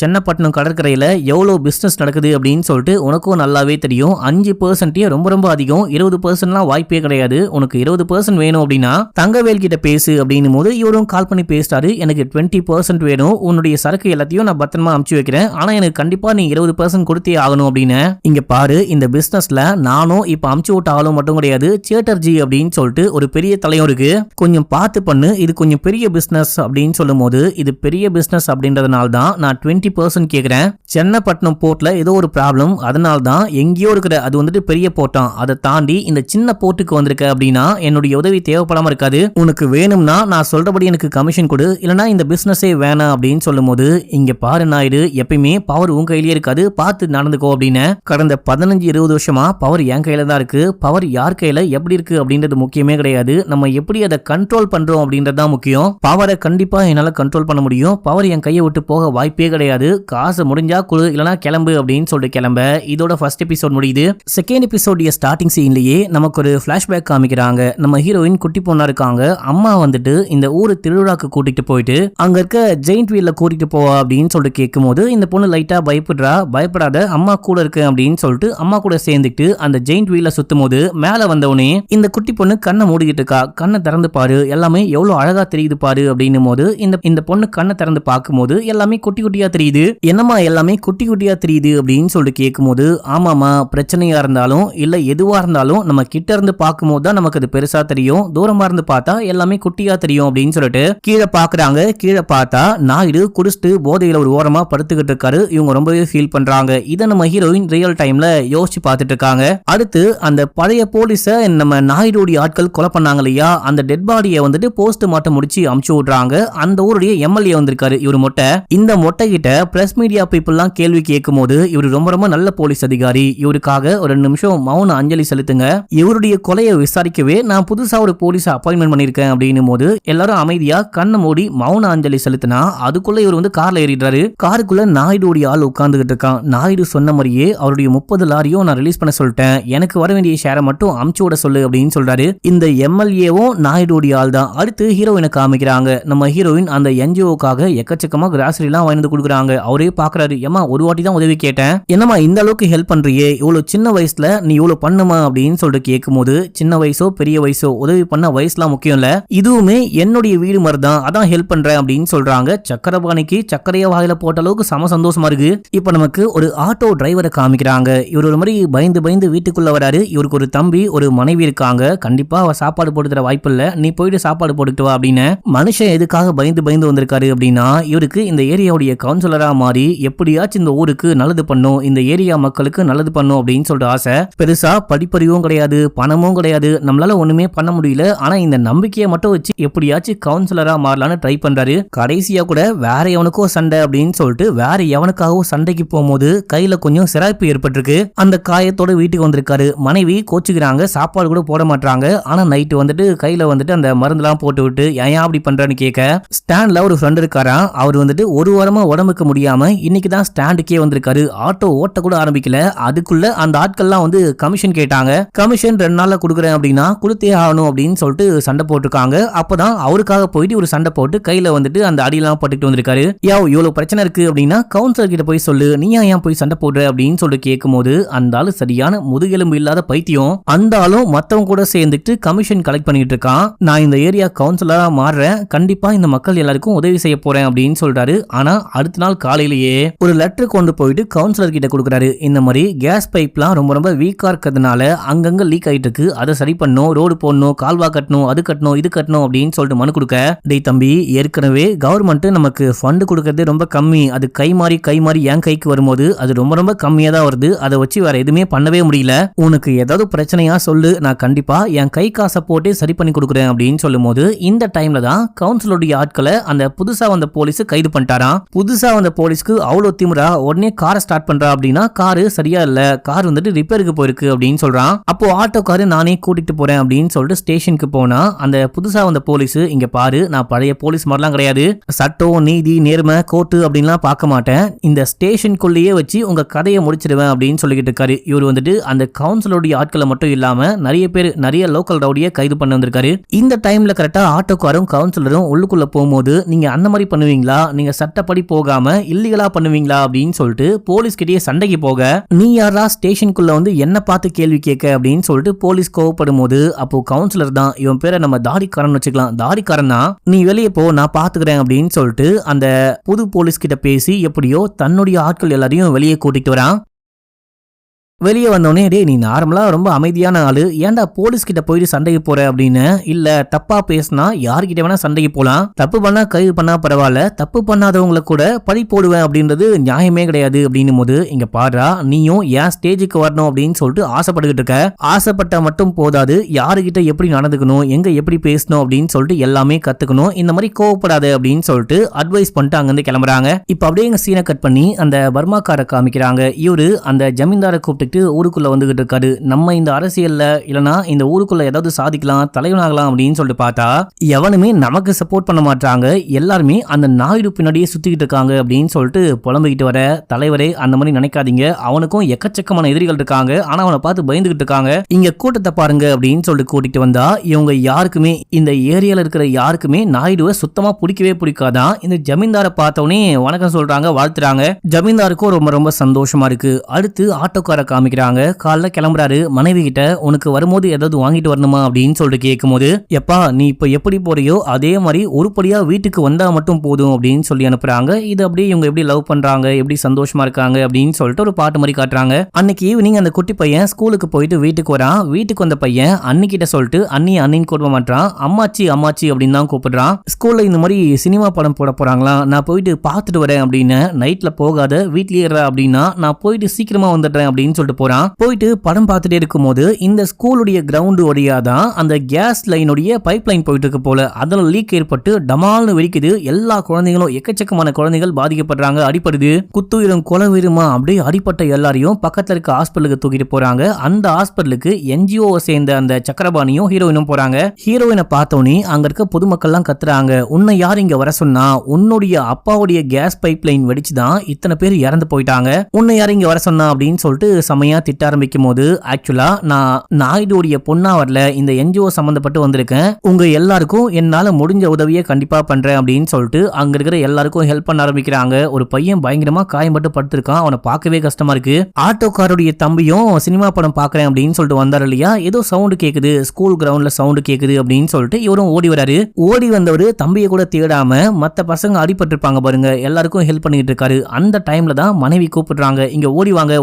சென்னப்பட்டினம் கடற்கரையில எவ்வளவு பிசினஸ் நடக்குது அப்படின்னு சொல்லிட்டு உனக்கும் நல்லாவே தெரியும். 5% ரொம்ப ரொம்ப அதிகம், 20% வாய்ப்பே கிடையாது, உனக்கு 20% வேணும் அப்படின்னா தங்கவேல் கிட்ட பேசு அப்படின்னும் போது இவரும் கால் பண்ணி பேசிட்டாரு. எனக்கு 20% வேணும், உன்னுடைய சரக்கு எல்லாத்தையும் நான் பத்திரமா அமுச்சு வைக்கிறேன், ஆனா எனக்கு கண்டிப்பா நீ 20% கொடுத்தே ஆகணும் அப்படின்னு. இங்க பாரு, இந்த பிசினஸ்ல நானும் இப்ப அமுச்சு விட்ட ஆளும் மட்டும் கிடையாது, சேட்டர்ஜி அப்படின்னு சொல்லிட்டு ஒரு பெரிய தலையும் இருக்கு, கொஞ்சம் பார்த்து பண்ணு, இது கொஞ்சம் பெரிய பிசினஸ் அப்படின்னு சொல்லும் போது, இது பெரிய பிசினஸ் அப்படின்றதுனால தான் நான் 20% கேட்கிறேன். சென்னப்பட்டினம் போர்ட்ல ஏதோ ஒரு ப்ராப்ளம், அதனால தான் எங்கேயோ இருக்கிற அது வந்துட்டு பெரிய போட்டான், அதை தாண்டி இந்த சின்ன போர்ட்டுக்கு வந்திருக்க அப்படின்னா என்னுடைய உதவி தேவைப்படாம இருக்காது, உனக்கு வேணும்னா நான் சொல்றபடி எனக்கு கமிஷன் கொடு, இல்லனா இந்த பிசினஸே வேணாம் அப்படின்னு சொல்லும் போது, இங்க பாரு நாயுடு, எப்பயுமே பவர் உன் கையிலேயே இருக்காது, பார்த்து நடந்துக்கோ அப்படின்னு. கடந்த 15-20 வருஷமா பவர் என் கையில தான் இருக்கு, பவர் யார் கையில எப்படி இருக்கு அப்படின்றது முக்கியமே கிடையாது, நம்ம எப்படி அதை கண்ட்ரோல் பண்றோம் அப்படின்றது தான் முக்கியம். பவரை கண்டிப்பா என்னால கண்ட்ரோல் பண்ண முடியும், பவர் என் கையை விட்டு போக வாய்ப்பே கிடையாது, காசு முடிஞ்சா குழு, இல்லனா கிளம்பு அப்படின்னு சொல்லிட்டு கிளம்ப. இதோட ஃபர்ஸ்ட் எபிசோட் முடியுது. செகண்ட் எபிசோட் ஸ்டார்டிங் சீன்லயே நமக்கு ஒரு ஃபிளாஷ்பேக் காமிக்கிறாங்க. நம்ம ஹீரோயின் குட்டி பொண்ணா இருக்காங்க, அம்மா வந்துட்டு இந்த ஊரு திருவிழாக்கு கூட்டிட்டு போயிட்டு அங்க இருக்க ஜெயிண்ட் வீல்ல கூட்டிட்டு போவா அப்படின்னு சொல்லிட்டு கேட்கும்போது, இந்த பொண்ணு லைட்டா பயப்படுறா. பயப்படாத, அம்மா கூட இருக்கு அப்படின்னு சொல்லிட்டு அம்மா கூட சேர்ந்துட்டு அந்த ஜெயிண்ட் வீல்ல சுத்தும் போது மேல வந்தவனே இந்த குட்டி பொண்ணு கண்ணை மூடிக்கிட்டு இருக்கா. கண்ணை திறந்து பாரு, எல்லாமே எவ்வளவு அழகா தெரியுது பாரு அப்படின்னும் போது இந்த பொண்ணு கண்ணை திறந்து பார்க்கும்போது எல்லாமே குட்டி குட்டியா தெரியுது. என்னம்மா எல்லாமே குட்டி குட்டியா தெரியுது அப்படின்னு சொல்லிட்டு கேட்கும்போது, ஆமாமா, பிரச்சனையா இருந்தாலும் இல்ல எதுவா இருந்தாலும் நம்ம கிட்ட இருந்து பார்க்கும்போது தான் நமக்கு அது பெருசா தெரியும், தூரமா இருந்து பார்த்தா எல்லாமே குட்டியா தெரியும் அப்படின்னு சொல்லிட்டு கீழே பாக்குறாங்க. கீழே பார்த்தா நாயுடு குடிச்சிட்டு போதையில ஒரு ஓரமா படுத்துக்கிட்டு இருக்காரு. இவங்க ரொம்பவே ஃபீல் பண்றாங்க. இதை நம்ம ஹீரோயின் ரியல் டைம்ல யோசிச்சு பார்த்துட்டு இருக்காங்க. அடுத்து அந்த பழைய போலீஸ நம்ம நாயுடைய ஆட்கள் கொலை பண்ணாங்க இல்லையா, அந்த டெட் பாடியை வந்துட்டு போஸ்ட் மார்ட்டம் முடிச்சு அமுச்சு விடுறாங்க. அந்த ஊருடைய எம்எல்ஏ வந்திருக்காரு, இவரு மொட்டை. இந்த மொட்டை கிட்ட பிரஸ் மீடியா பீப்புள் எல்லாம் கேள்வி கேட்கும் போது, இவரு ரொம்ப ரொம்ப நல்ல போலீஸ் அதிகாரி, இவருக்காக ஒரு 2 நிமிஷம் மௌன அஞ்சலி செலுத்துங்க. இவருடைய கொலையை விசாரிக்கவே நான் புதுசா ஒரு போலீஸ் அப்பாயின்மெண்ட் பண்ணிருக்கேன் அப்படின்னும் போது எல்லாரும் அமைதியா கண்ணை மூடி மௌன அஞ்சலி செலுத்தினா அதுக்குள்ள இவர் வந்து கார்ல ஏறிடுறாரு. காருக்குள்ள நாயுடுடைய ஆள் உட்கார்ந்துகிட்டு இருக்கான். நாயுடு சொன்ன மாதிரியே அவருடைய 30 லாரியும் நான் ரிலீஸ் பண்ண சொல்லிட்டேன், எனக்கு வர வேண்டிய ஷேரை மட்டும் அமுச்சு விட சொல்லு அப்படின்னு சொல்றாரு. இந்த எம்எல்ஏவும் நாயுடுடைய ஆள் தான். அடுத்து ஹீரோயினை காமிக்கிறாங்க. நம்ம ஹீரோயின் அந்த என்ஜிஓக்காக எக்கச்சக்கமா கிராசரி எல்லாம் வாங்கி கொடுக்குறாங்க. அவரே பாக்குறாரு, ஏமா ஒரு வாட்டி தான் உதவி கேட்டேன், என்னமா இந்த அளவுக்கு ஹெல்ப் பண்றியே, இவ்வளவு சின்ன வயசுல நீ இவ்வளவு பண்ணுமா அப்படின்னு சொல்லிட்டு கேட்கும் போது, சின்ன வயசோ பெரிய வயசோ உதவி பண்ண வயசுலாம் முக்கியம் இல்ல, இதுவுமே என்னுடைய வீடு மாதிரி தான், அதான் ஹெல்ப் பண்றேன் அப்படின்னு சொல்றாங்க. சக்கரபாணிக்கு சக்கரைய வாயில போட்ட அளவுக்கு சம சந்தோஷமா இருக்கு. இப்ப நமக்கு ஒரு ஆட்டோ டிரைவரை காமிக்கிறாங்க. இவர் ஒரு மாதிரி பயந்து பயந்து வீட்டுக்குள்ள வராரு. இவருக்கு ஒரு தம்பி ஒரு மனைவி இருக்காங்க. கண்டிப்பா அவ சாப்பாடு போட்டு தர வாய்ப்பு இல்ல, நீ போயிட்டு சாப்பாடு போட்டுட்டு வா அப்படின்னு. மனுஷன் எதுக்காக பயந்து பயந்து வந்திருக்காரு அப்படின்னா, இவருக்கு இந்த ஏரியாவுடைய கவுன்சிலரா மாறி எப்படியாச்சும் இந்த ஊருக்கு நல்லது பண்ணும், இந்த ஏரியா மக்களுக்கு நல்லது பண்ணும் அப்படின்னு சொல்லிட்டு ஆசை. பெருசா படிப்பறிவும் கிடையாது, பணமும் கிடையாது, நம்மளால ஒண்ணுமே பண்ண முடியல. ஆனா இந்த நம்பிக்கையை மட்டும் வச்சு எப்படியாச்சும் கவுன்சிலரா மாறலான்னு ட்ரை பண்றாரு. கடைசியா கூட வேற எவனுக்கோ சண்டை அப்படின்னு சொல்லிட்டு வேற எவனுக்காகவோ சண்டைக்கு போகும்போது கையில கொஞ்சம் சிராய்ப்பு ஏற்பட்டிருக்கு. அந்த காயத்தோட வீட்டுக்கு வந்திருக்காரு. மனைவி கோச்சுக்கிறாங்க, சாப்பாடு கூட போட மாட்டாங்க. ஆனா நைட்டு வந்துட்டு கையில வந்துட்டு அந்த மருந்துலாம் போட்டு விட்டு ஏன் அப்படி பண்றான்னு கேட்க, ஸ்டாண்ட்ல ஒரு ஃப்ரெண்ட் இருக்காரா, அவர் வந்துட்டு ஒரு வாரமா உடம்புக்கு முடியாம இன்னைக்கு தான் ஸ்டாண்டுக்கே வந்திருக்காரு, ஆட்டோ ஓட்ட கூட ஆரம்பிக்கல. அதுக்குள்ள அந்த ஆட்கள்லாம் வந்து கமிஷன் கேட்டாங்க. கமிஷன் 2 நாள்ல கொடுக்குறேன் அப்படின்னா கொடுத்தே ஆகணும் அப்படின்னு சொல்லிட்டு சண்டை போட்டிருக்காங்க. அப்பதான் அவருக்காக போயிட்டு ஒரு சண்டை போட்டு கையில வந்துட்டு அந்த அடியெல்லாம் போட்டுட்டு வந்திருக்காரு. இவ்வளவு பிரச்சனை இருக்கு அப்படின்னா கவுன்சிலர் கிட்ட போய் சொல்லு, நீ ஏன் போய் சண்டை போடுற அப்படின்னு சொல்லிட்டு கேட்கும் போது, அந்த ஆளு சரியான முதுகெலும்பு இல்லாத பைத்தியம். அந்த ஆளும் மத்தவங்க கூட சேர்ந்துட்டு கமிஷன் கலெக்ட் பண்ணிட்டு இருக்கான். நான் இந்த ஏரியா கவுன்சிலரா மாறுறேன், கண்டிப்பா இந்த மக்கள் எல்லாருக்கும் உதவி செய்ய போறேன் அப்படின்னு சொல்றாரு. ஆனா அடுத்த நாள் காலையிலேயே ஒரு லெட்டர் கொண்டு போயிட்டு கவுன்சிலர் கிட்ட கொடுக்குறாரு. இந்த மாதிரி கேஸ் பைப்லாம் ரொம்ப ரொம்ப வீக்கா இருக்கிறதுனால அங்கங்க லீக் ஆயிட்டு இருக்கு, அதை சரி பண்ணும், ரோடு போடணும், கால்வா கட்டணும், அது கட்டணும், இது கட்டணும் அப்படின்னு சொல்லிட்டு மனு கொடுக்க, டேய் தம்பி, ஏற்கனவே கவர்மெண்ட் நமக்கு ஃபண்ட் கொடுக்கறது ரொம்ப கம்மி, அது கை மாறி என் கைக்கு வரும்போது அது ரொம்ப ரொம்ப கம்மியா தான் வருது, அதை வச்சு வேற எதுவுமே பண்ணவே முடியல, உனக்கு ஏதாவது பிரச்சனையா சொல்லு, நான் கண்டிப்பா என் கை காசை போட்டு சரி பண்ணி கொடுக்குறேன் அப்படின்னு சொல்லும் போது, இந்த டைம்ல தான் கவுன்சிலருடைய ஆட்களை அந்த புதுசா வந்த போலீஸ் கைது பண்ணிட்டாராம். புதுசா வந்த போலீஸ்க்கு அவ்வளவு திமிரா உடனே காரை ஸ்டார்ட் பண்றா அப்படின்னா, காரு சரியா இல்ல, கார் வந்துட்டு ரிப்பேருக்கு போயிருக்கு அப்படின்னு சொல்றான். அப்போ ஆட்டோக்காரு நானே கூட்டிட்டு போறேன் அப்படின்னு சொல்லிட்டு ஸ்டேஷனுக்கு போனா, அந்த புதுசா வந்த போலீஸ், இங்க பாரு, நான் பழைய போலீஸ் மாதிரிலாம் கிடையாது, சட்டம் நீதி நேர்மை கோர்ட்டு அப்படின்லாம் பார்க்க மாட்டேன், இந்த ஸ்டேஷனுக்குள்ளேயே வச்சு உங்க கதையை முடிச்சிடுவேன் அப்படின்னு சொல்லிக்கிட்டு இருக்காரு. இவர் வந்துட்டு அந்த கவுன்சிலருடைய ஆட்களை மட்டும் இல்லாம நிறைய லோக்கல் ரவுடியை கைது பண்ண வந்திருக்காரு. இந்த டைம்ல கரெக்டா ஆட்டோக்காரும் கவுன்சிலரும் உள்ளுக்குள்ள போகும்போது, நீங்க அந்த மாதிரி பண்ணுவீங்களா, நீங்க சட்டப்படி போகாம இல்லீகலா பண்ணுவீங்களா அப்படின்னு சொல்லிட்டு போலீஸ் கிட்டே சண்டைக்கு போக, நீ யாரா ஸ்டேஷனுக்குள்ள வந்து என்ன பார்த்து கேள்வி கேட்க அப்படின்னு சொல்லிட்டு போலீஸ் கோவப்படும் போது, அப்போ கவுன்சிலர் தான், இவன் பேரை நம்ம தாடிக்காரன் வச்சுக்கலாம், தாடிக்காரன் தான், நீ வெளியே போ நான் பாத்துக்கிறேன் அப்படின்னு சொல்லிட்டு அந்த புது போலீஸ் கிட்ட பேசி எப்படியோ தன்னுடைய ஆட்கள் எல்லாரையும் வெளியே கூட்டிட்டு வரான். வெளியே வந்தோடனே, டே நீ நார்மலா ரொம்ப அமைதியான ஆளு, ஏன்டா போலீஸ் கிட்ட போயிட்டு சண்டைக்கு போற அப்படின்னு. இல்ல, தப்பா பேசினா யாருக்கிட்ட வேணா சண்டைக்கு போலாம், தப்பு பண்ணா கைது பண்ணா பரவாயில்ல, தப்பு பண்ணாதவங்களை கூட பழி போடுவேன் அப்படின்றது நியாயமே கிடையாது அப்படின்னும் போது, இங்க பாடுறா, நீயும் ஏன் ஸ்டேஜுக்கு வரணும் அப்படின்னு சொல்லிட்டு ஆசைப்பட்டுக்கிட்டு இருக்க, ஆசைப்பட்டா மட்டும் போதாது, யாருக்கிட்ட எப்படி நடந்துக்கணும், எங்க எப்படி பேசணும் அப்படின்னு சொல்லிட்டு எல்லாமே கத்துக்கணும், இந்த மாதிரி கோவப்படாத அப்படின்னு சொல்லிட்டு அட்வைஸ் பண்ணிட்டு அங்கிருந்து கிளம்புறாங்க. இப்ப அப்படியே எங்க சீனை கட் பண்ணி அந்த பர்மாக்கார காமிக்கிறாங்க. இவரு அந்த ஜமீன்தாரை கூப்பிட்டு ஊருக்குள்ள வந்துகிட்டு இருக்காரு. நம்ம இந்த அரசியல்ல இல்லனா இந்த ஊருக்குள்ள ஏதாவது சாதிக்கலாம், தலைவனாகலாம் அப்படின்னு சொல்லிட்டு பார்த்தா எவனுமே நமக்கு சப்போர்ட் பண்ண மாட்டாங்க, எல்லாருமே அந்த நாயுடு பின்னாடியே சுத்திக்கிட்டு இருக்காங்க அப்படின்னு சொல்லிட்டு புலம்பிக்கிட்டு வர, தலைவரே அந்த மாதிரி நினைக்காதீங்க, அவனுக்கும் எக்கச்சக்கமான எதிரிகள் இருக்காங்க, ஆனா அவனை பார்த்து பயந்துகிட்டு இருக்காங்க, இங்க கூட்டத்தை பாருங்க அப்படின்னு சொல்லிட்டு கூட்டிட்டு வந்தா, இவங்க யாருக்குமே இந்த ஏரியால இருக்கிற யாருக்குமே நாயுடுவை சுத்தமா பிடிக்கவே பிடிக்காதான். இந்த ஜமீன்தாரை பார்த்தவனே வணக்கம் சொல்றாங்க, வாழ்த்துறாங்க. ஜமீன்தாருக்கும் ரொம்ப ரொம்ப சந்தோஷமா இருக்கு. அடுத்து ஆட்டோக்கார காமிக்கிறாங்க. காலைல கிளம்புறாரு. மனைவி கிட்ட உனக்கு வரும்போது ஏதாவது வாங்கிட்டு வரணுமா அப்படின்னு சொல்லிட்டு கேட்கும் போது, எப்பா நீ இப்ப எப்படி போறியோ அதே மாதிரி ஒருபடியா வீட்டுக்கு வந்தா மட்டும் போதும் அப்படின்னு சொல்லி அனுப்புறாங்க. இது அப்படியே இவங்க எப்படி லவ் பண்றாங்க, எப்படி சந்தோஷமா இருக்காங்க அப்படின்னு சொல்லிட்டு ஒரு பாட்டு மாதிரி காட்டுறாங்க. அன்னைக்கு ஈவினிங் அந்த குட்டி பையன் ஸ்கூலுக்கு போயிட்டு வீட்டுக்கு வரான். வீட்டுக்கு வந்த பையன் அன்னிக்கிட்ட சொல்லிட்டு அண்ணின்னு கூப்பிட மாட்டான், அம்மாச்சி அப்படின்னு தான் கூப்பிடுறான். ஸ்கூல்ல இந்த மாதிரி சினிமா படம் போட போறாங்களா, நான் போயிட்டு பார்த்துட்டு வரேன் அப்படின்னு. நைட்ல போகாத வீட்லயே அப்படின்னா நான் போயிட்டு சீக்கிரமா வந்துடுறேன் அப்படின்னு சொல்லிட்டு சொல்லிட்டு போறான். போயிட்டு படம் பார்த்துட்டே இருக்கும்போது இந்த ஸ்கூலுடைய கிரவுண்ட் வழியா தான் அந்த கேஸ் லைனுடைய பைப் லைன் போயிட்டு இருக்கு போல. அதுல லீக் ஏற்பட்டு டமால்னு வெடிக்குது. எல்லா குழந்தைகளும் எக்கச்சக்கமான குழந்தைகள் பாதிக்கப்படுறாங்க, அடிப்படுது. குத்துயிரும் கொலவீருமா அப்படியே அடிப்பட்ட எல்லாரையும் பக்கத்துல இருக்க ஹாஸ்பிட்டலுக்கு தூக்கிட்டு போறாங்க. அந்த ஹாஸ்பிட்டலுக்கு என்ஜிஓ சேர்ந்த அந்த சக்கரபாணியும் ஹீரோயினும் போறாங்க. ஹீரோயினை பார்த்தோன்னே அங்க இருக்க பொதுமக்கள்லாம் கத்துறாங்க, உன்னை யார் இங்க வர சொன்னா? உன்னுடைய அப்பாவுடைய கேஸ் பைப் லைன் வெடிச்சுதான் இத்தனை பேர் இறந்து போயிட்டாங்க. உன்னை யார் இங்க வர சொன்னா அப்படின்னு சொல்லிட்டு செமையா திட்ட ஆரம்பிக்கும் போது, ஆக்சுவலா நான் நாயுடுடைய பொண்ணா வரல, இந்த என்ஜிஓ சம்பந்தப்பட்டு வந்திருக்கேன். உங்க எல்லாருக்கும் என்னால முடிஞ்ச உதவியை கண்டிப்பா பண்றேன் அப்படின்னு சொல்லிட்டு அங்க இருக்கிற எல்லாருக்கும் ஹெல்ப் பண்ண ஆரம்பிக்கிறாங்க. ஒரு பையன் பயங்கரமா காயம்பட்டு படுத்திருக்கான். அவனை பார்க்கவே கஷ்டமா இருக்கு. ஆட்டோக்காரருடைய தம்பியும் சினிமா படம் பாக்குறேன் அப்படின்னு சொல்லிட்டு வந்தாரு இல்லையா, ஏதோ சவுண்ட் கேக்குது, ஸ்கூல் கிரவுண்ட்ல சவுண்ட் கேக்குது அப்படின்னு சொல்லிட்டு இவரும் ஓடி வராரு. ஓடி வந்தவர் தம்பியை கூட தேடாம மத்த பசங்க அடிபட்டு இருப்பாங்க பாருங்க, எல்லாருக்கும் ஹெல்ப் பண்ணிட்டு இருக்காரு. அந்த டைம்ல தான் மனைவி கூப்பிடுறாங்க, இங்க ஓடி வாங்க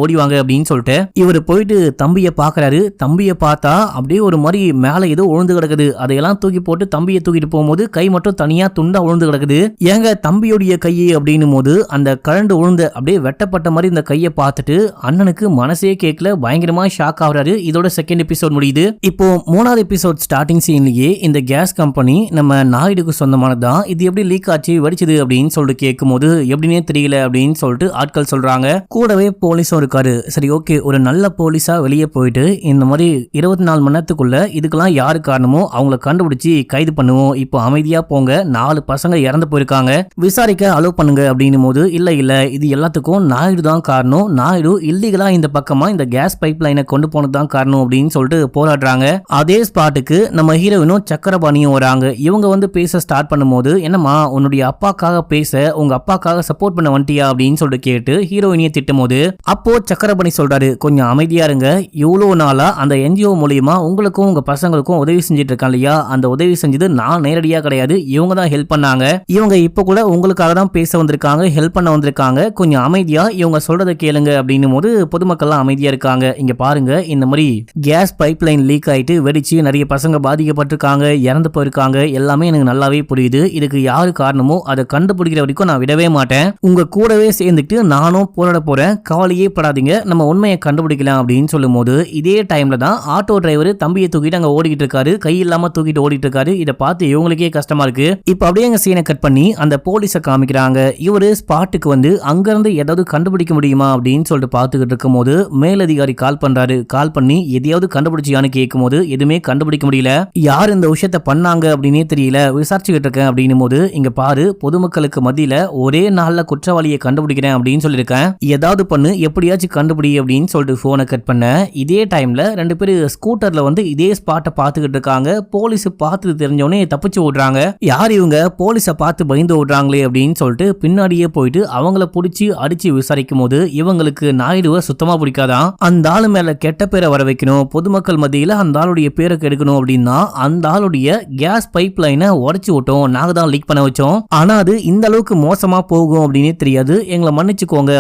அப்படின்னு சொல்லிட்டு இவர் போயிட்டு தம்பியை பாக்குறாரு. தம்பியை பார்த்தா அப்படியே ஒரு மாதிரி மேல ஏதோ உழுந்து கிடக்குது. அதையெல்லாம் தூக்கி போட்டு தம்பியை தூக்கிட்டு போகும்போது கை மட்டும் தனியா துண்டா உழுந்து கிடக்குது. ஏங்க தம்பியுடைய கையை அப்படின்னு போது அந்த கரண்டு உழுந்த அப்படியே வெட்டப்பட்ட மாதிரி இந்த கையை பார்த்துட்டு அண்ணனுக்கு மனசே கேட்கல, பயங்கரமா ஷாக் ஆகுறாரு. இதோட செகண்ட் எபிசோட் முடியுது. இப்போ மூணாவது எபிசோட் ஸ்டார்டிங் சீன்லயே இந்த கேஸ் கம்பெனி நம்ம நாயுடுக்கு சொந்தமானதான், இது எப்படி லீக் ஆச்சு வெடிச்சது அப்படின்னு சொல்லிட்டு கேட்கும் போது எப்படின்னே தெரியல அப்படின்னு சொல்லிட்டு ஆட்கள் சொல்றாங்க. கூடவே போலீஸும் இருக்காரு. சரி ஓகே, ஒரு நல்ல போலீஸா வெளியே போயிட்டு இந்த மாதிரி 24 மணி நேரத்துக்குள்ள இதுக்கெல்லாம் யாரு காரணமோ அவங்கள கண்டுபிடிச்சு கைது பண்ணுவோம். இப்போ அமைதியா போங்க, 4 பசங்க இறந்து போயிருக்காங்க, விசாரிக்க அலோவ் பண்ணுங்க அப்படின்னும் போது இல்ல இது எல்லாத்துக்கும் நாயுடு தான் காரணம், நாயுடு இல்லீகலா இந்த பக்கமா இந்த கேஸ் பைப் லைனை கொண்டு போனதுதான் காரணம் அப்படின்னு சொல்லிட்டு போராடுறாங்க. அதே ஸ்பாட்டுக்கு நம்ம ஹீரோயினும் சக்கரபாணியும் வராங்க. இவங்க வந்து பேச ஸ்டார்ட் பண்ணும்போது, என்னம்மா உன்னுடைய அப்பாக்காக பேச உங்க அப்பாக்காக சப்போர்ட் பண்ண வந்துட்டியா அப்படின்னு சொல்லிட்டு கேட்டு ஹீரோயினியை திட்டும் போது, அப்போ சக்கரபாணி சொல்றாரு, கொஞ்சம் அமைதியா இருங்க, இவ்வளவு நாளா அந்த என்ஜிஓ மூலியமா உங்களுக்கும் உங்க பசங்களுக்கும் உதவி செஞ்சுட்டு இருக்கான் இல்லையா, அந்த உதவி செஞ்சது நான் நேரடியா கிடையாது, இவங்க தான் ஹெல்ப் பண்ணாங்க. இவங்க இப்ப கூட உங்களுக்காக தான் பேச வந்திருக்காங்க, ஹெல்ப் பண்ண வந்திருக்காங்க, கொஞ்சம் அமைதியா இவங்க சொல்றதை கேளுங்க அப்படின்னும் போது பொதுமக்கள்லாம் அமைதியா இருக்காங்க. இங்க பாருங்க, இந்த மாதிரி கேஸ் பைப் லைன் லீக் ஆயிட்டு வெடிச்சு நிறைய பசங்க பாதிக்கப்பட்டிருக்காங்க, இறந்து போயிருக்காங்க, எல்லாமே எனக்கு நல்லாவே புரியுது. இதுக்கு யாரு காரணமோ அதை கண்டுபிடிக்கிற வரைக்கும் நான் விடவே மாட்டேன். உங்க கூடவே சேர்ந்துட்டு நானும் போராட போறேன், கவலையே படாதீங்க, நம்ம உண்மையை கண்டுபிடிக்கலாம் அப்படின்னு சொல்லும் போது இதே டைம்ல தான் ஆட்டோ டிரைவர் தம்பியை தூக்கிட்டு அங்க ஓடிக்கிட்டு இருக்காரு, கை இல்லாம தூக்கிட்டு ஓடிட்டு இருக்காரு. இதை பார்த்து இவங்களுக்கே கஷ்டமா இருக்கு. இப்ப அப்படியே எங்க சீனை கட் பண்ணி அந்த போலீஸை காமிக்கிறாங்க. இவரு ஸ்பாட்டுக்கு வந்து அங்க இருந்து ஏதாவது கண்டுபிடிக்க முடியுமா அப்படின்னு சொல்லிட்டு பார்த்துக்கிட்டு இருக்கும் போது மேலதிகாரி கால் பண்றாரு. கால் பண்ணி எதையாவது கண்டுபிடிச்சியான்னு கேட்கும் போது எதுவுமே கண்டுபிடிக்க முடியல, யார் இந்த விஷயத்த பண்ணாங்க அப்படின்னே தெரியல, விசாரிச்சுக்கிட்டு இருக்கேன் அப்படின்னும் போது, இங்க பாரு, பொதுமக்களுக்கு மத்தியில ஒரே நாள்ல குற்றவாளியை கண்டுபிடிக்கிறேன் அப்படின்னு சொல்லியிருக்கேன், ஏதாவது பண்ணு, எப்படியாச்சும் கண்டுபிடி அப்படின்னு சொல்லிட்டு போனை கட் பண்ண. இதே டைம்ல 2 பேர் ஸ்கூட்டர்ல வந்து இதே ஸ்பாட்டை பார்த்துக்கிட்டு இருக்காங்க. போலீஸ் பார்த்து தெரிஞ்சவனே தப்பிச்சு ஓடுறாங்க. யார் இவங்க, போலீஸை பார்த்து பயந்து ஓடுறாங்களே அப்படின்னு சொல்லிட்டு பின்னாடியே போயிட்டு அவங்கள பிடிச்சி அடிச்சு விசாரிக்கும் போது இவங்களுக்கு நாயுடுவை சுத்தமா பிடிக்காதான். அந்த ஆளு மேல கெட்ட பேரை வர வைக்கணும், பொதுமக்கள் மத்தியில அந்த ஆளுடைய பேரை கெடுக்கணும் அப்படின்னா அந்த ஆளுடைய கேஸ் பைப் லைனை உடைச்சு விட்டோம், நாங்க தான் லீக் பண்ண வச்சோம், ஆனா அது இந்த அளவுக்கு மோசமா போகும் அப்படின்னே தெரியாது, எங்களை மன்னிச்சுக்கோங்க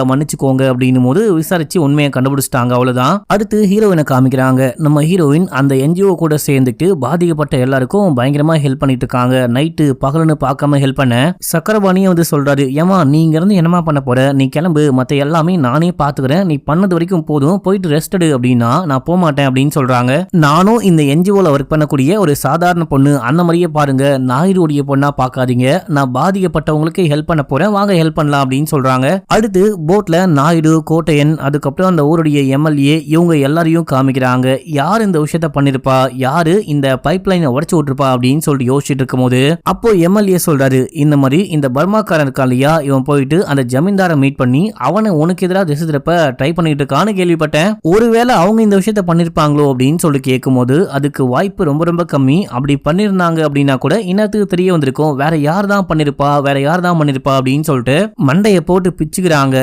அப்படின்னும் போது விசாரிச்சு உண்மையை கண்டுபிடிச்சிட்டாங்க. அவ்வளவுதான். அடுத்து ஹீரோயினை காமிக்கிறாங்க. நம்ம ஹீரோயின் அந்த என்ஜிஓ கூட சேர்ந்துட்டு பாதிக்கப்பட்ட எல்லாருக்கும் பயங்கரமா ஹெல்ப் பண்ணிட்டு இருக்காங்க. நைட்டு பகல்னு பார்க்காம ஹெல்ப் பண்ண சக்கரபாணியும் வந்து சொல்றாரு, ஏமா நீங்க இருந்து என்னமா பண்ண போற, நீ கிளம்பு, மத்த எல்லாமே நானே பாத்துக்கிறேன், நீ பண்ணது வரைக்கும் போதும், போயிட்டு ரெஸ்ட் எடு அப்படின்னா நான் போக மாட்டேன் அப்படின்னு சொல்றாங்க. நானும் இந்த என்ஜிஓல ஒர்க் பண்ணக்கூடிய ஒரு சாதாரண பொண்ணு, அந்த மாதிரியே பாருங்க, நாயுடுடைய பொண்ணா பாக்காதீங்க, நான் பாதிக்கப்பட்டவங்களுக்கு ஹெல்ப் பண்ண போறேன், வாங்க ஹெல்ப் பண்ணலாம் அப்படின்னு சொல்றாங்க. அடுத்து போட்ல நாயுடு, கோட்டையன், அதுக்கப்புறம் அந்த ஊருடைய எம்எல்ஏ, இவங்க எல்லாரையும் காமிக்கிறாங்க. யார் இந்த விஷயத்த பண்ணிருப்பா, யாரு இந்த பைப் லைனை உடைச்சு விட்டுருப்பா அப்படின்னு சொல்லிட்டு யோசிச்சுட்டு இருக்கும் போது அப்போ எம்எல்ஏ சொல்றாரு, இந்த மாதிரி இந்த பர்மாக்காரன் இருக்கா இல்லையா, இவன் போயிட்டு அந்த ஜமீன்தாரை மீட் பண்ணி அவனை உனக்கு எதிராக திசை திருப்ப ட்ரை பண்ணிட்டு இருக்கான்னு கேள்விப்பட்டேன், ஒருவேளை அவங்க இந்த விஷயத்த பண்ணிருப்பாங்களோ அப்படின்னு சொல்லி கேட்கும் போது அதுக்கு வாய்ப்பு ரொம்ப ரொம்ப கம்மி, அப்படி பண்ணிருந்தாங்க அப்படின்னா கூட இன்னத்துக்கு தெரிய வந்திருக்கும், வேற யார் தான் பண்ணிருப்பா அப்படின்னு சொல்லிட்டு மண்டையை போட்டு பிச்சுக்கிறாங்க.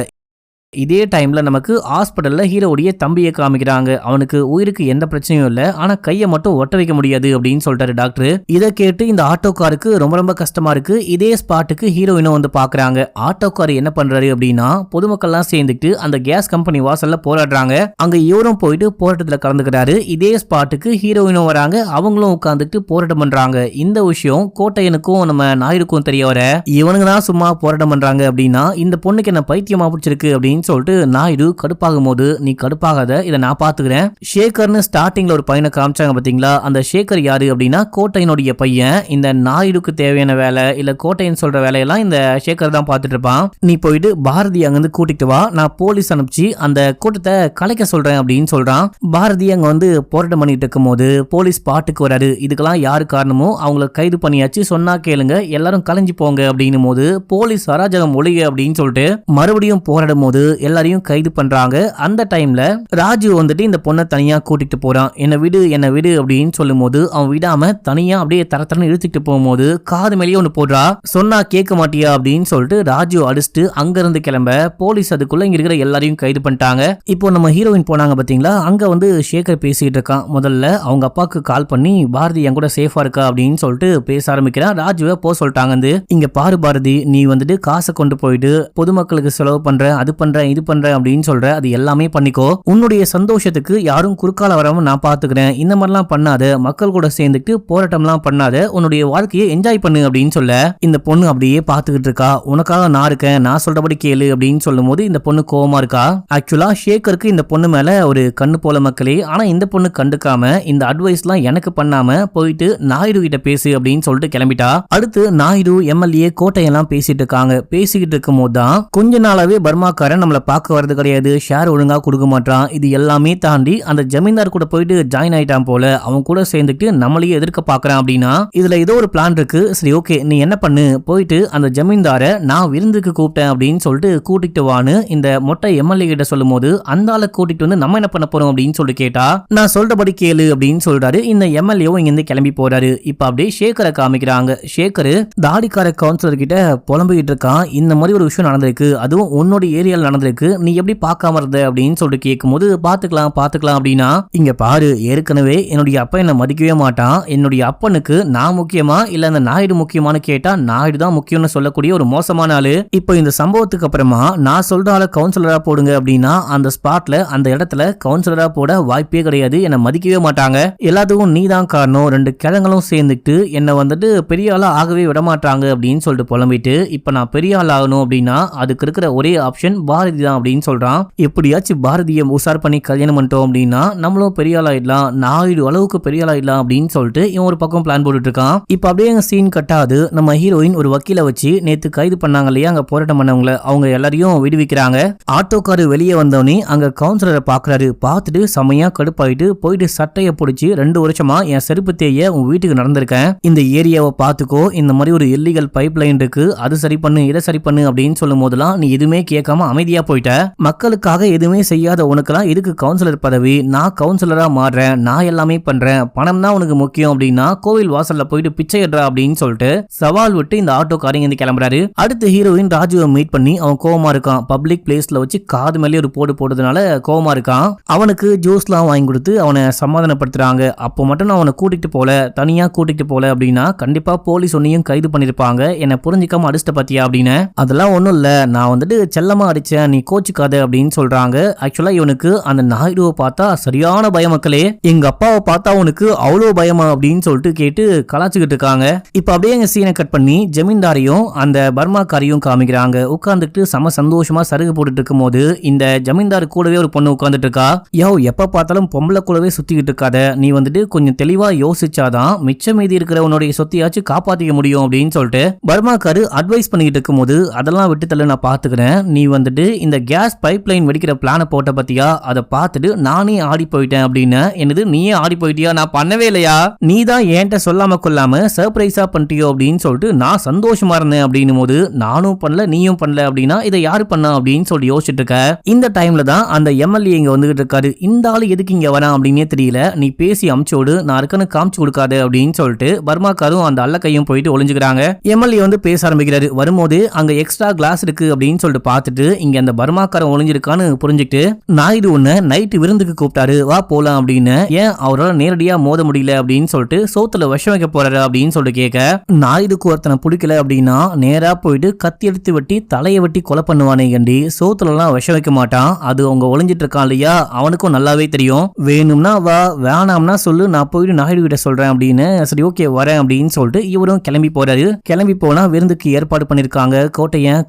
இதே டைம்ல நமக்கு ஹாஸ்பிட்டல்ல ஹீரோடைய தம்பியை காமிக்கிறாங்க. அவனுக்கு உயிருக்கு எந்த பிரச்சனையும் இல்ல, ஆனா கையை மட்டும் ஒட்ட வைக்க முடியாது அப்படின்னு சொல்லிட்டாரு டாக்டர். இதை கேட்டு இந்த ஆட்டோக்காருக்கு ரொம்ப ரொம்ப கஷ்டமா இருக்கு. இதே ஸ்பாட்டுக்கு ஹீரோயினும் வந்து பாக்குறாங்க. ஆட்டோக்கார் என்ன பண்றாரு அப்படின்னா பொதுமக்கள்லாம் சேர்ந்துட்டு அந்த கேஸ் கம்பெனி வாசல்ல போராடுறாங்க. அங்க இவரும் போயிட்டு போராட்டத்துல கலந்துக்கிறாரு. இதே ஸ்பாட்டுக்கு ஹீரோயினும் வராங்க. அவங்களும் உட்காந்துட்டு போராட்டம் பண்றாங்க. இந்த விஷயம் கோட்டையனுக்கும் நம்ம நாயுடுக்கும் தெரிய வர, இவனுங்க தான் சும்மா போராட்டம் பண்றாங்க அப்படின்னா இந்த பொண்ணுக்கு என்ன பைத்தியமா பிடிச்சிருக்கு அப்படின்னு அப்படின்னு சொல்லிட்டு நாயுடு கடுப்பாகும் போது, நீ கடுப்பாகாத, இதை நான் பாத்துக்கிறேன். ஷேகர்னு ஸ்டார்டிங்ல ஒரு பையனை காமிச்சாங்க பாத்தீங்களா, அந்த ஷேகர் யாரு அப்படின்னா கோட்டையனுடைய பையன். இந்த நாயுடுக்கு தேவையான வேலை இல்ல கோட்டையன் சொல்ற வேலையெல்லாம் இந்த ஷேகர் தான் பாத்துட்டு இருப்பான். நீ போயிட்டு பாரதி அங்கிருந்து கூட்டிட்டு வா, நான் போலீஸ் அனுப்பிச்சு அந்த கூட்டத்தை கலைக்க சொல்றேன் அப்படின்னு சொல்றான். பாரதி அங்க வந்து போராட்டம் பண்ணிட்டு இருக்கும் போது போலீஸ் பாட்டுக்கு வராரு. இதுக்கெல்லாம் யாரு காரணமோ அவங்கள கைது பண்ணியாச்சு, சொன்னா கேளுங்க, எல்லாரும் கலைஞ்சு போங்க அப்படின்னும் போது போலீஸ் அராஜகம் ஒழிக அப்படின்னு சொல்லிட்டு மறுபடியும் போராடும் போது எல்லாரையும் கைது பண்றாங்க. அந்த டைம்ல ராஜு வந்துட்டு இந்த பொண்ணை தனியா கூட்டிட்டு போறான். என்ன விடு அப்படின்னு சொல்லும் போது அவன் விடாம தனியா அப்படியே தரத்தரன்னு இழுத்துட்டு போகும்போது காது மேலேயே ஒண்ணு போடுறா. சொன்னா கேட்க மாட்டியா அப்படின்னு சொல்லிட்டு ராஜு அடிச்சுட்டு அங்க இருந்து கிளம்ப போலீஸ் அதுக்குள்ள இங்க இருக்கிற எல்லாரையும் கைது பண்ணிட்டாங்க. இப்போ நம்ம ஹீரோயின் போனாங்க பாத்தீங்களா, அங்க வந்து ஷேகர் பேசிட்டு இருக்கான். முதல்ல அவங்க அப்பாவுக்கு கால் பண்ணி பாரதி என் கூட சேஃபா இருக்கா அப்படின்னு சொல்லிட்டு பேச ஆரம்பிக்கிறான். ராஜுவை போ சொல்லிட்டாங்க. இங்க பாரு பாரதி, நீ வந்துட்டு காசை கொண்டு போயிட்டு பொதுமக்களுக்கு செலவு பண்ற, அது பண்ற இது பண்ற அப்படின்னு சொல்ற, அது எல்லாமே பண்ணிக்கோ. உன்னுடைய சந்தோஷத்துக்கு யாரும் குறுக்கால வராம நான் பாத்துக்கிறேன். இந்த மாதிரிலாம் பண்ணாத, மக்கள் கூட சேர்ந்துட்டு போராட்டம்லாம் பண்ணாத, உன்னுடைய வாழ்க்கையை என்ஜாய் பண்ணு அப்படின்னு சொல்ல இந்த பொண்ணு அப்படியே பாத்துக்கிட்டு இருக்கா. உனக்காக நான் இருக்கேன், நான் சொல்றபடி கேளு அப்படின்னு சொல்லும் போது இந்த பொண்ணு கோவமா இருக்கா. ஆக்சுவலா ஷேகருக்கு இந்த பொண்ணு மேல ஒரு கண்ணு போல மக்களே. ஆனா இந்த பொண்ணு கண்டுக்காம இந்த அட்வைஸ்லாம் எனக்கு பண்ணாம போயிட்டு நாயுடு கிட்ட பேசு அப்படின்னு சொல்லிட்டு கிளம்பிட்டா. அடுத்து நாயுடு எம்எல்ஏ கோட்டையெல்லாம் பேசிட்டு இருக்காங்க. பேசிக்கிட்டு இருக்கும் போது தான் கொஞ்ச நாளாவே பர்மாக்காரன் நம்மள பார்க்க வரது கிடையாது, ஷேர் ஒழுங்கா கொடுக்க மாட்டான். இது எல்லாமே தாண்டி அந்த ஜமீன்தார் கூட போயிட்டு ஜாயின் ஆயிட்டான் போல, அவன் கூட சேர்ந்துட்டு நம்மளையே எதிர்க்க பாக்குறான் அப்படின்னா இதுல ஏதோ ஒரு பிளான் இருக்கு. சரி ஓகே, நீ என்ன பண்ணு, போயிட்டு அந்த ஜமீன்தாரை நான் விருந்துக்கு கூப்பிட்டேன் அப்படின்னு சொல்லிட்டு கூட்டிட்டு வான்னு இந்த மொட்டை எம்எல்ஏ கிட்ட சொல்லும் போது அந்த ஆளை கூட்டிட்டு வந்து நம்ம என்ன பண்ண போறோம் அப்படின்னு சொல்லி கேட்டா, நான் சொல்றபடி கேளு அப்படின்னு சொல்றாரு. இந்த எம்எல்ஏவும் இங்க இருந்து கிளம்பி போறாரு. இப்ப அப்படியே ஷேகரை காமிக்கிறாங்க. ஷேகர் தாடிக்கார கவுன்சிலர் கிட்ட புலம்பிக்கிட்டு இருக்கான். இந்த மாதிரி ஒரு விஷயம் நடந்திருக்கு, அதுவும் உன்னோட ஏரியால நடந்திருக்கு, நீ எப்படி பார்க்காம இருந்த அப்படின்னு சொல்லிட்டு கேட்கும்போது பாத்துக்கலாம் அப்படின்னா, இங்க பாரு, ஏற்கனவே என்னுடைய அப்பா என்ன மதிக்கவே மாட்டான். என்னுடைய அப்பனுக்கு நான் முக்கியமா இல்ல அந்த நாயுடு முக்கியமானு கேட்டா நாயுடு தான் முக்கியம்னு சொல்லக்கூடிய ஒரு மோசமான ஆளு. இப்போ இந்த சம்பவத்துக்கு அப்புறமா நான் சொல்ற ஆள கவுன்சிலரா போடுங்க அப்படின்னா அந்த ஸ்பாட்ல அந்த இடத்துல கவுன்சிலரா போட வாய்ப்பே கிடையாது. என்ன மதிக்கவே மாட்டாங்க. எல்லாத்துக்கும் நீ தான் காரணம். ரெண்டு கிழங்களும் சேர்ந்துட்டு என்ன வந்துட்டு பெரிய ஆளா ஆகவே விட மாட்டாங்க அப்படின்னு சொல்லிட்டு புலம்பிட்டு, இப்ப நான் பெரிய ஆள் ஆகணும் அப்படின்னா அதுக்கு இருக்கிற ஒரே ஆப்ஷன் பாரதி தான் அப்படின்னு சொல்றான். எப்படியாச்சும் பாரதியை உசார் பண்ணி கல்யாணம் பண்ணிட்டோம் அப்படின்னா நம்மளும் பெரிய ஆள் ஆயிடலாம், நாயுடு அளவுக்கு பெரிய ஆள் ஆயிடலாம் அப்படின்னு சொல்லிட்டு இவன் ஒரு பக்கம் பிளான் போட்டுட்டு இருக்கான். இப்ப அப்படியே சீன் கட்டாது. நம்ம ஹீரோயின் ஒரு வக்கீல வச்சு நேத்து கைது பண்ணாங்க இல்லையா, அங்க போராட்டம் பண்ணவங்கள, அவங்க எல்லாரையும் விடுவிக்கிறாங்க. ஆட்டோக்காரு வெளியே வந்தவனே அங்க கவுன்சிலரை பாக்குறாரு. பார்த்துட்டு செமையா கடுப்பாயிட்டு போயிட்டு சட்டையை பிடிச்சி 2 வருஷமா என் செருப்பு தேய உன் வீட்டுக்கு நடந்திருக்கேன், இந்த ஏரியாவை பாத்துக்கோ, இந்த மாதிரி ஒரு இல்லீகல் பைப் லைன் இருக்கு, அது சரி பண்ணு இதை சரி பண்ணு அப்படின்னு சொல்லும் போதெல்லாம் நீ எதுவுமே கேட்காம அமைதியா போயிட்ட. மக்களுக்காக எதுவுமே செய்யாத உனக்கெல்லாம் எதுக்கு கவுன்சிலர் பதவி? நான் கவுன்சிலரா மாறுறேன், நான் எல்லாமே பண்றேன், பணம் தான் உனக்கு முக்கியம் அப்படின்னா கோவில் வாசல்ல போயிட்டு பிச்சை எடுறா அப்படின்னு சொல்லிட்டு சவால் விட்டு இந்த ஆட்டோக்காரங்க இருந்து கிளம்புறாரு. அடுத்து ஹீரோயின் ராஜுவை மீட் பண்ணி அவன் கோவமா இருக்கான். பப்ளிக் பிளேஸ்ல வச்சு காது மேலே ஒரு போடு போடுறதுனால கோவமா இருக்கான். அவனுக்கு ஜூஸ்லாம் வாங்கி கொடுத்து அவனை சமாதானப்படுத்துறாங்க. அப்போ மட்டும் நான் அவனை கூட்டிட்டு போல, தனியா கூட்டிட்டு போல அப்படின்னா கண்டிப்பா போலீஸ் ஒன்னையும் கைது பண்ணிருப்பாங்க, என்ன புரிஞ்சிக்காம அடிச்சிட்ட பாத்தியா அப்படின்னு. அதெல்லாம் ஒண்ணும் இல்ல, நான் வந்துட்டு செல்லமா அடிச்சேன், நீ கோச்சுக்காத அப்படின்னு சொல்றாங்க. ஆக்சுவலா இவனுக்கு அந்த நாயுடுவை பார்த்தா சரியான பயம் மக்களே. எங்க அப்பாவை பார்த்தா உனக்கு அவ்வளவு பயமா அப்படின்னு சொல்லிட்டு கேட்டு கலாச்சுக்கிட்டு இருக்காங்க. இப்ப அப்படியே எங்க சீனை கட் பண்ணி ஜமீன்தாரையும் அந்த பர்மாக்காரையும் காமிக்கிறாங்க. உட்கார்ந்துட்டு சம சந்தோஷமா சருகு போட்டுட்டு இருக்கும் போது இந்த ஜமீன்தார் கூடவே ஒரு பொண்ணு உட்கார்ந்துட்டு இருக்கா. யோ, எப்ப பார்த்தாலும் பொம்பளை கூடவே சுத்திக்கிட்டு இருக்காத, நீ வந்துட்டு கொஞ்சம் தெளிவா யோசிச்சாதான் மிச்சம் மீதி இருக்கிற உன்னுடைய சொத்தையாச்சும் காப்பாத்திக்க முடியும் அப்படின்னு சொல்லிட்டு பர்மாக்காரு அட்வைஸ் பண்ணிட்டு இருக்கும் போது, அதெல்லாம் விட்டு தள்ள நான் பாத்துக்கிறேன், நீ வந்துட்டு இந்த கேஸ் பைப் லைன் வெடிக்கிற பிளான போட்ட பத்தியா, அதை பார்த்துட்டு நானே ஆடி போயிட்டேன் அப்படின்னு. என்னது நீயே ஆடி போயிட்டியா? நான் பண்ணவே இல்லையா, நீ தான் என்கிட்ட சொல்லாம கொள்ளாம சர்ப்ரைஸா பண்ணிட்டியோ அப்படின்னு சொல்லிட்டு நான் சந்தோஷமா இருந்தேன் அப்படின்னும் போது, நானும் பண்ணல நீயும் பண்ணல அப்படின்னா இதை யாரு பண்ணா அப்படின்னு சொல்லி யோசிச்சுட்டு இருக்க. இந்த டைம்ல தான் அந்த எம்எல்ஏ இங்க வந்துகிட்டு இருக்காரு. இந்த ஆளு எதுக்கு இங்க வரான் அப்படின்னே தெரியல, நீ பேசி அமிச்சோடு, நான் இருக்கன்னு காமிச்சு கொடுக்காது அப்படின்னு சொல்லிட்டு பர்மாக்காரும் அந்த அல்ல கையும் போயிட்டு ஒளிஞ்சுக்கிறாங்க. எம்எல்ஏ வந்து பேச ஆரம்பிக்கிறாரு. வரும்போது அங்க எக்ஸ்ட்ரா கிளாஸ் இருக்கு அப்படின்னு சொல்லிட்டு பார்த்துட்டு இங்க அந்த பர்மாக்காரன் ஒளிஞ்சிருக்கான்னு புரிஞ்சுக்கிட்டு, நாயுடு உன்னை நைட்டு விருந்துக்கு கூப்பிட்டாரு, வா போலாம் அப்படின்னு. ஏன் அவரால் நேரடியா மோத முடியல அப்படின்னு சொல்லிட்டு சோத்துல விஷம் வைக்க போறாரு அப்படின்னு சொல்லிட்டு கேட்க, நாயுடுக்கு ஒருத்தனை பிடிக்கல அப்படின்னா நேரா போயிட்டு கத்தி எடுத்து வெட்டி தலையை வெட்டி கொலை பண்ணுவானே கண்டி, சோத்துல எல்லாம் விஷம் வைக்க மாட்டான். அது அவங்க ஒளிஞ்சிட்டு இருக்கான் இல்லையா, அவனுக்கும் நல்லாவே தெரியும். வேணும்னா வா, வேணாம்னா சொல்லு, நான் போயிட்டு நாயுடு கிட்ட சொல்றேன் அப்படின்னு. சரி ஓகே வரேன் அப்படின்னு சொல்லிட்டு இவரும் கிளம்பி போறாரு. கிளம்பி போனா விருந்துக்கு ஏற்பாடு பண்ணிருக்காங்க.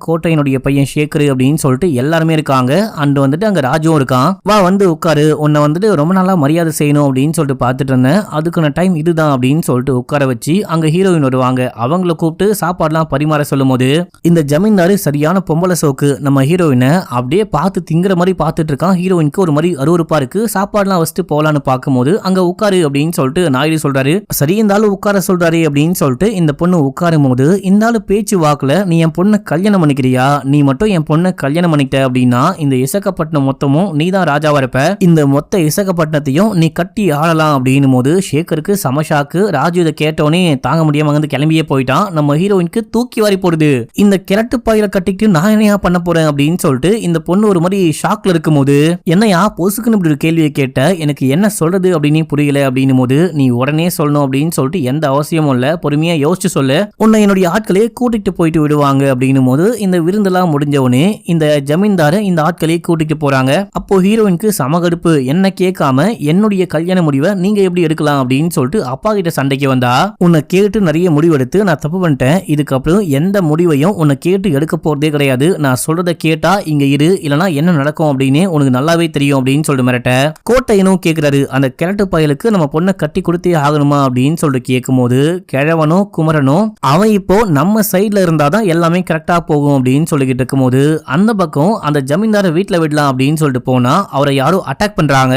கோட்டையனுடைய பையன் ஷேகர் அப்படின்னு சொல்லிட்டு சொல்லிட்டு எல்லாருமே இருக்காங்க. அண்ட் வந்துட்டு அங்க ராஜுவும் இருக்கான். வா வந்து உட்காரு, உன்னை வந்துட்டு ரொம்ப நாளா மரியாதை செய்யணும் அப்படின்னு சொல்லிட்டு பார்த்துட்டு இருந்தேன், அதுக்கான டைம் இதுதான் அப்படின்னு சொல்லிட்டு உட்கார வச்சு அங்க ஹீரோயின் வருவாங்க. அவங்கள கூப்பிட்டு சாப்பாடுலாம் பரிமாற சொல்லும் போது இந்த ஜமீன்தாரு சரியான பொம்பளை சோக்கு நம்ம ஹீரோயினை அப்படியே பார்த்து திங்கிற மாதிரி பார்த்துட்டு இருக்கான். ஹீரோயினுக்கு ஒரு மாதிரி அருவருப்பா இருக்கு. சாப்பாடுலாம் வச்சுட்டு போலான்னு பார்க்கும்போது அங்க உட்காரு அப்படின்னு சொல்லிட்டு நாயுடு சொல்றாரு. சரி இந்த ஆளு உட்கார சொல்றாரு அப்படின்னு சொல்லிட்டு இந்த பொண்ணு உட்காரும் போது இந்த ஆளு பேச்சு வாக்குல நீ என் பொண்ணை கல்யாணம் பண்ணிக்கிறியா, நீ மட்டும் என் பொண்ணை கல்யாணம் பண்ணிக்கிட்ட அப்படின்னா இந்த இசக்கப்பட்டினம் மொத்தமும் நீ தான் ராஜாவா இருப்ப, இந்த மொத்த இசக்கப்பட்டினத்தையும் நீ கட்டி ஆளலாம் அப்படின்னும் போது ஷேகருக்கு சமஷாக்கு. ராஜு இதை கேட்டோன்னே தாங்க முடியாம வந்து கிளம்பியே போயிட்டான். நம்ம ஹீரோயினுக்கு தூக்கி வாரி போடுது. இந்த கிழட்டு பாயில கட்டிட்டு நான் என்னையா பண்ண போறேன் அப்படின்னு சொல்லிட்டு இந்த பொண்ணு ஒரு மாதிரி ஷாக்ல இருக்கும் போது என்னையா பொசுக்குன்னு இப்படி ஒரு கேள்வியை கேட்ட, எனக்கு என்ன சொல்றது அப்படின்னு புரியல அப்படின்னும் போது நீ உடனே சொல்லணும் அப்படின்னு சொல்லிட்டு எந்த அவசியமும் இல்ல, பொறுமையா யோசிச்சு சொல்லு, உன்னை என்னுடைய ஆட்களே கூட்டிட்டு போயிட்டு விடுவாங்க அப்படின்னும் போது இந்த விருந்தெல்லாம் முடிஞ்சவனே இந்த ஜமீன்தார இந்த ஆட்களே கூட்டிட்டு போறாங்க. அப்போ ஹீரோயினுக்கு சமகடுப்பு, என்ன கேட்காம என்னுடைய கல்யாண முடிவை நீங்க எப்படி எடுக்கலாம் அப்படின்னு சொல்லிட்டு அப்பா கிட்ட சண்டைக்கு வந்தா, உன்னை கேட்டு நிறைய முடிவு எடுத்து நான் தப்பு பண்ணிட்டேன், இதுக்கப்புறம் எந்த முடிவையும் உன்னை கேட்டு எடுக்க போறதே கிடையாது, நான் சொல்றதை கேட்டா இங்க இரு, இல்லனா என்ன நடக்கும் அப்படின்னு உனக்கு நல்லாவே தெரியும் அப்படின்னு சொல்லிட்டு மிரட்ட. கோட்டையனும் கேட்கிறாரு, அந்த கிழட்டு பயலுக்கு நம்ம பொண்ணை கட்டி கொடுத்தே ஆகணுமா அப்படின்னு சொல்லிட்டு கேட்கும் போது கிழவனும் குமரனும் அவன் இப்போ நம்ம சைட்ல இருந்தாதான் எல்லாமே கரெக்டா போகும் அப்படின்னு சொல்லிக்கிட்டு இருக்கும் போது அந்த பக்கம் அந்த ஜமீன்தார வீட்டுல விடலாம் அப்படின்னு சொல்லிட்டு போனா அவரை யாரும் அட்டாக் பண்றாங்க.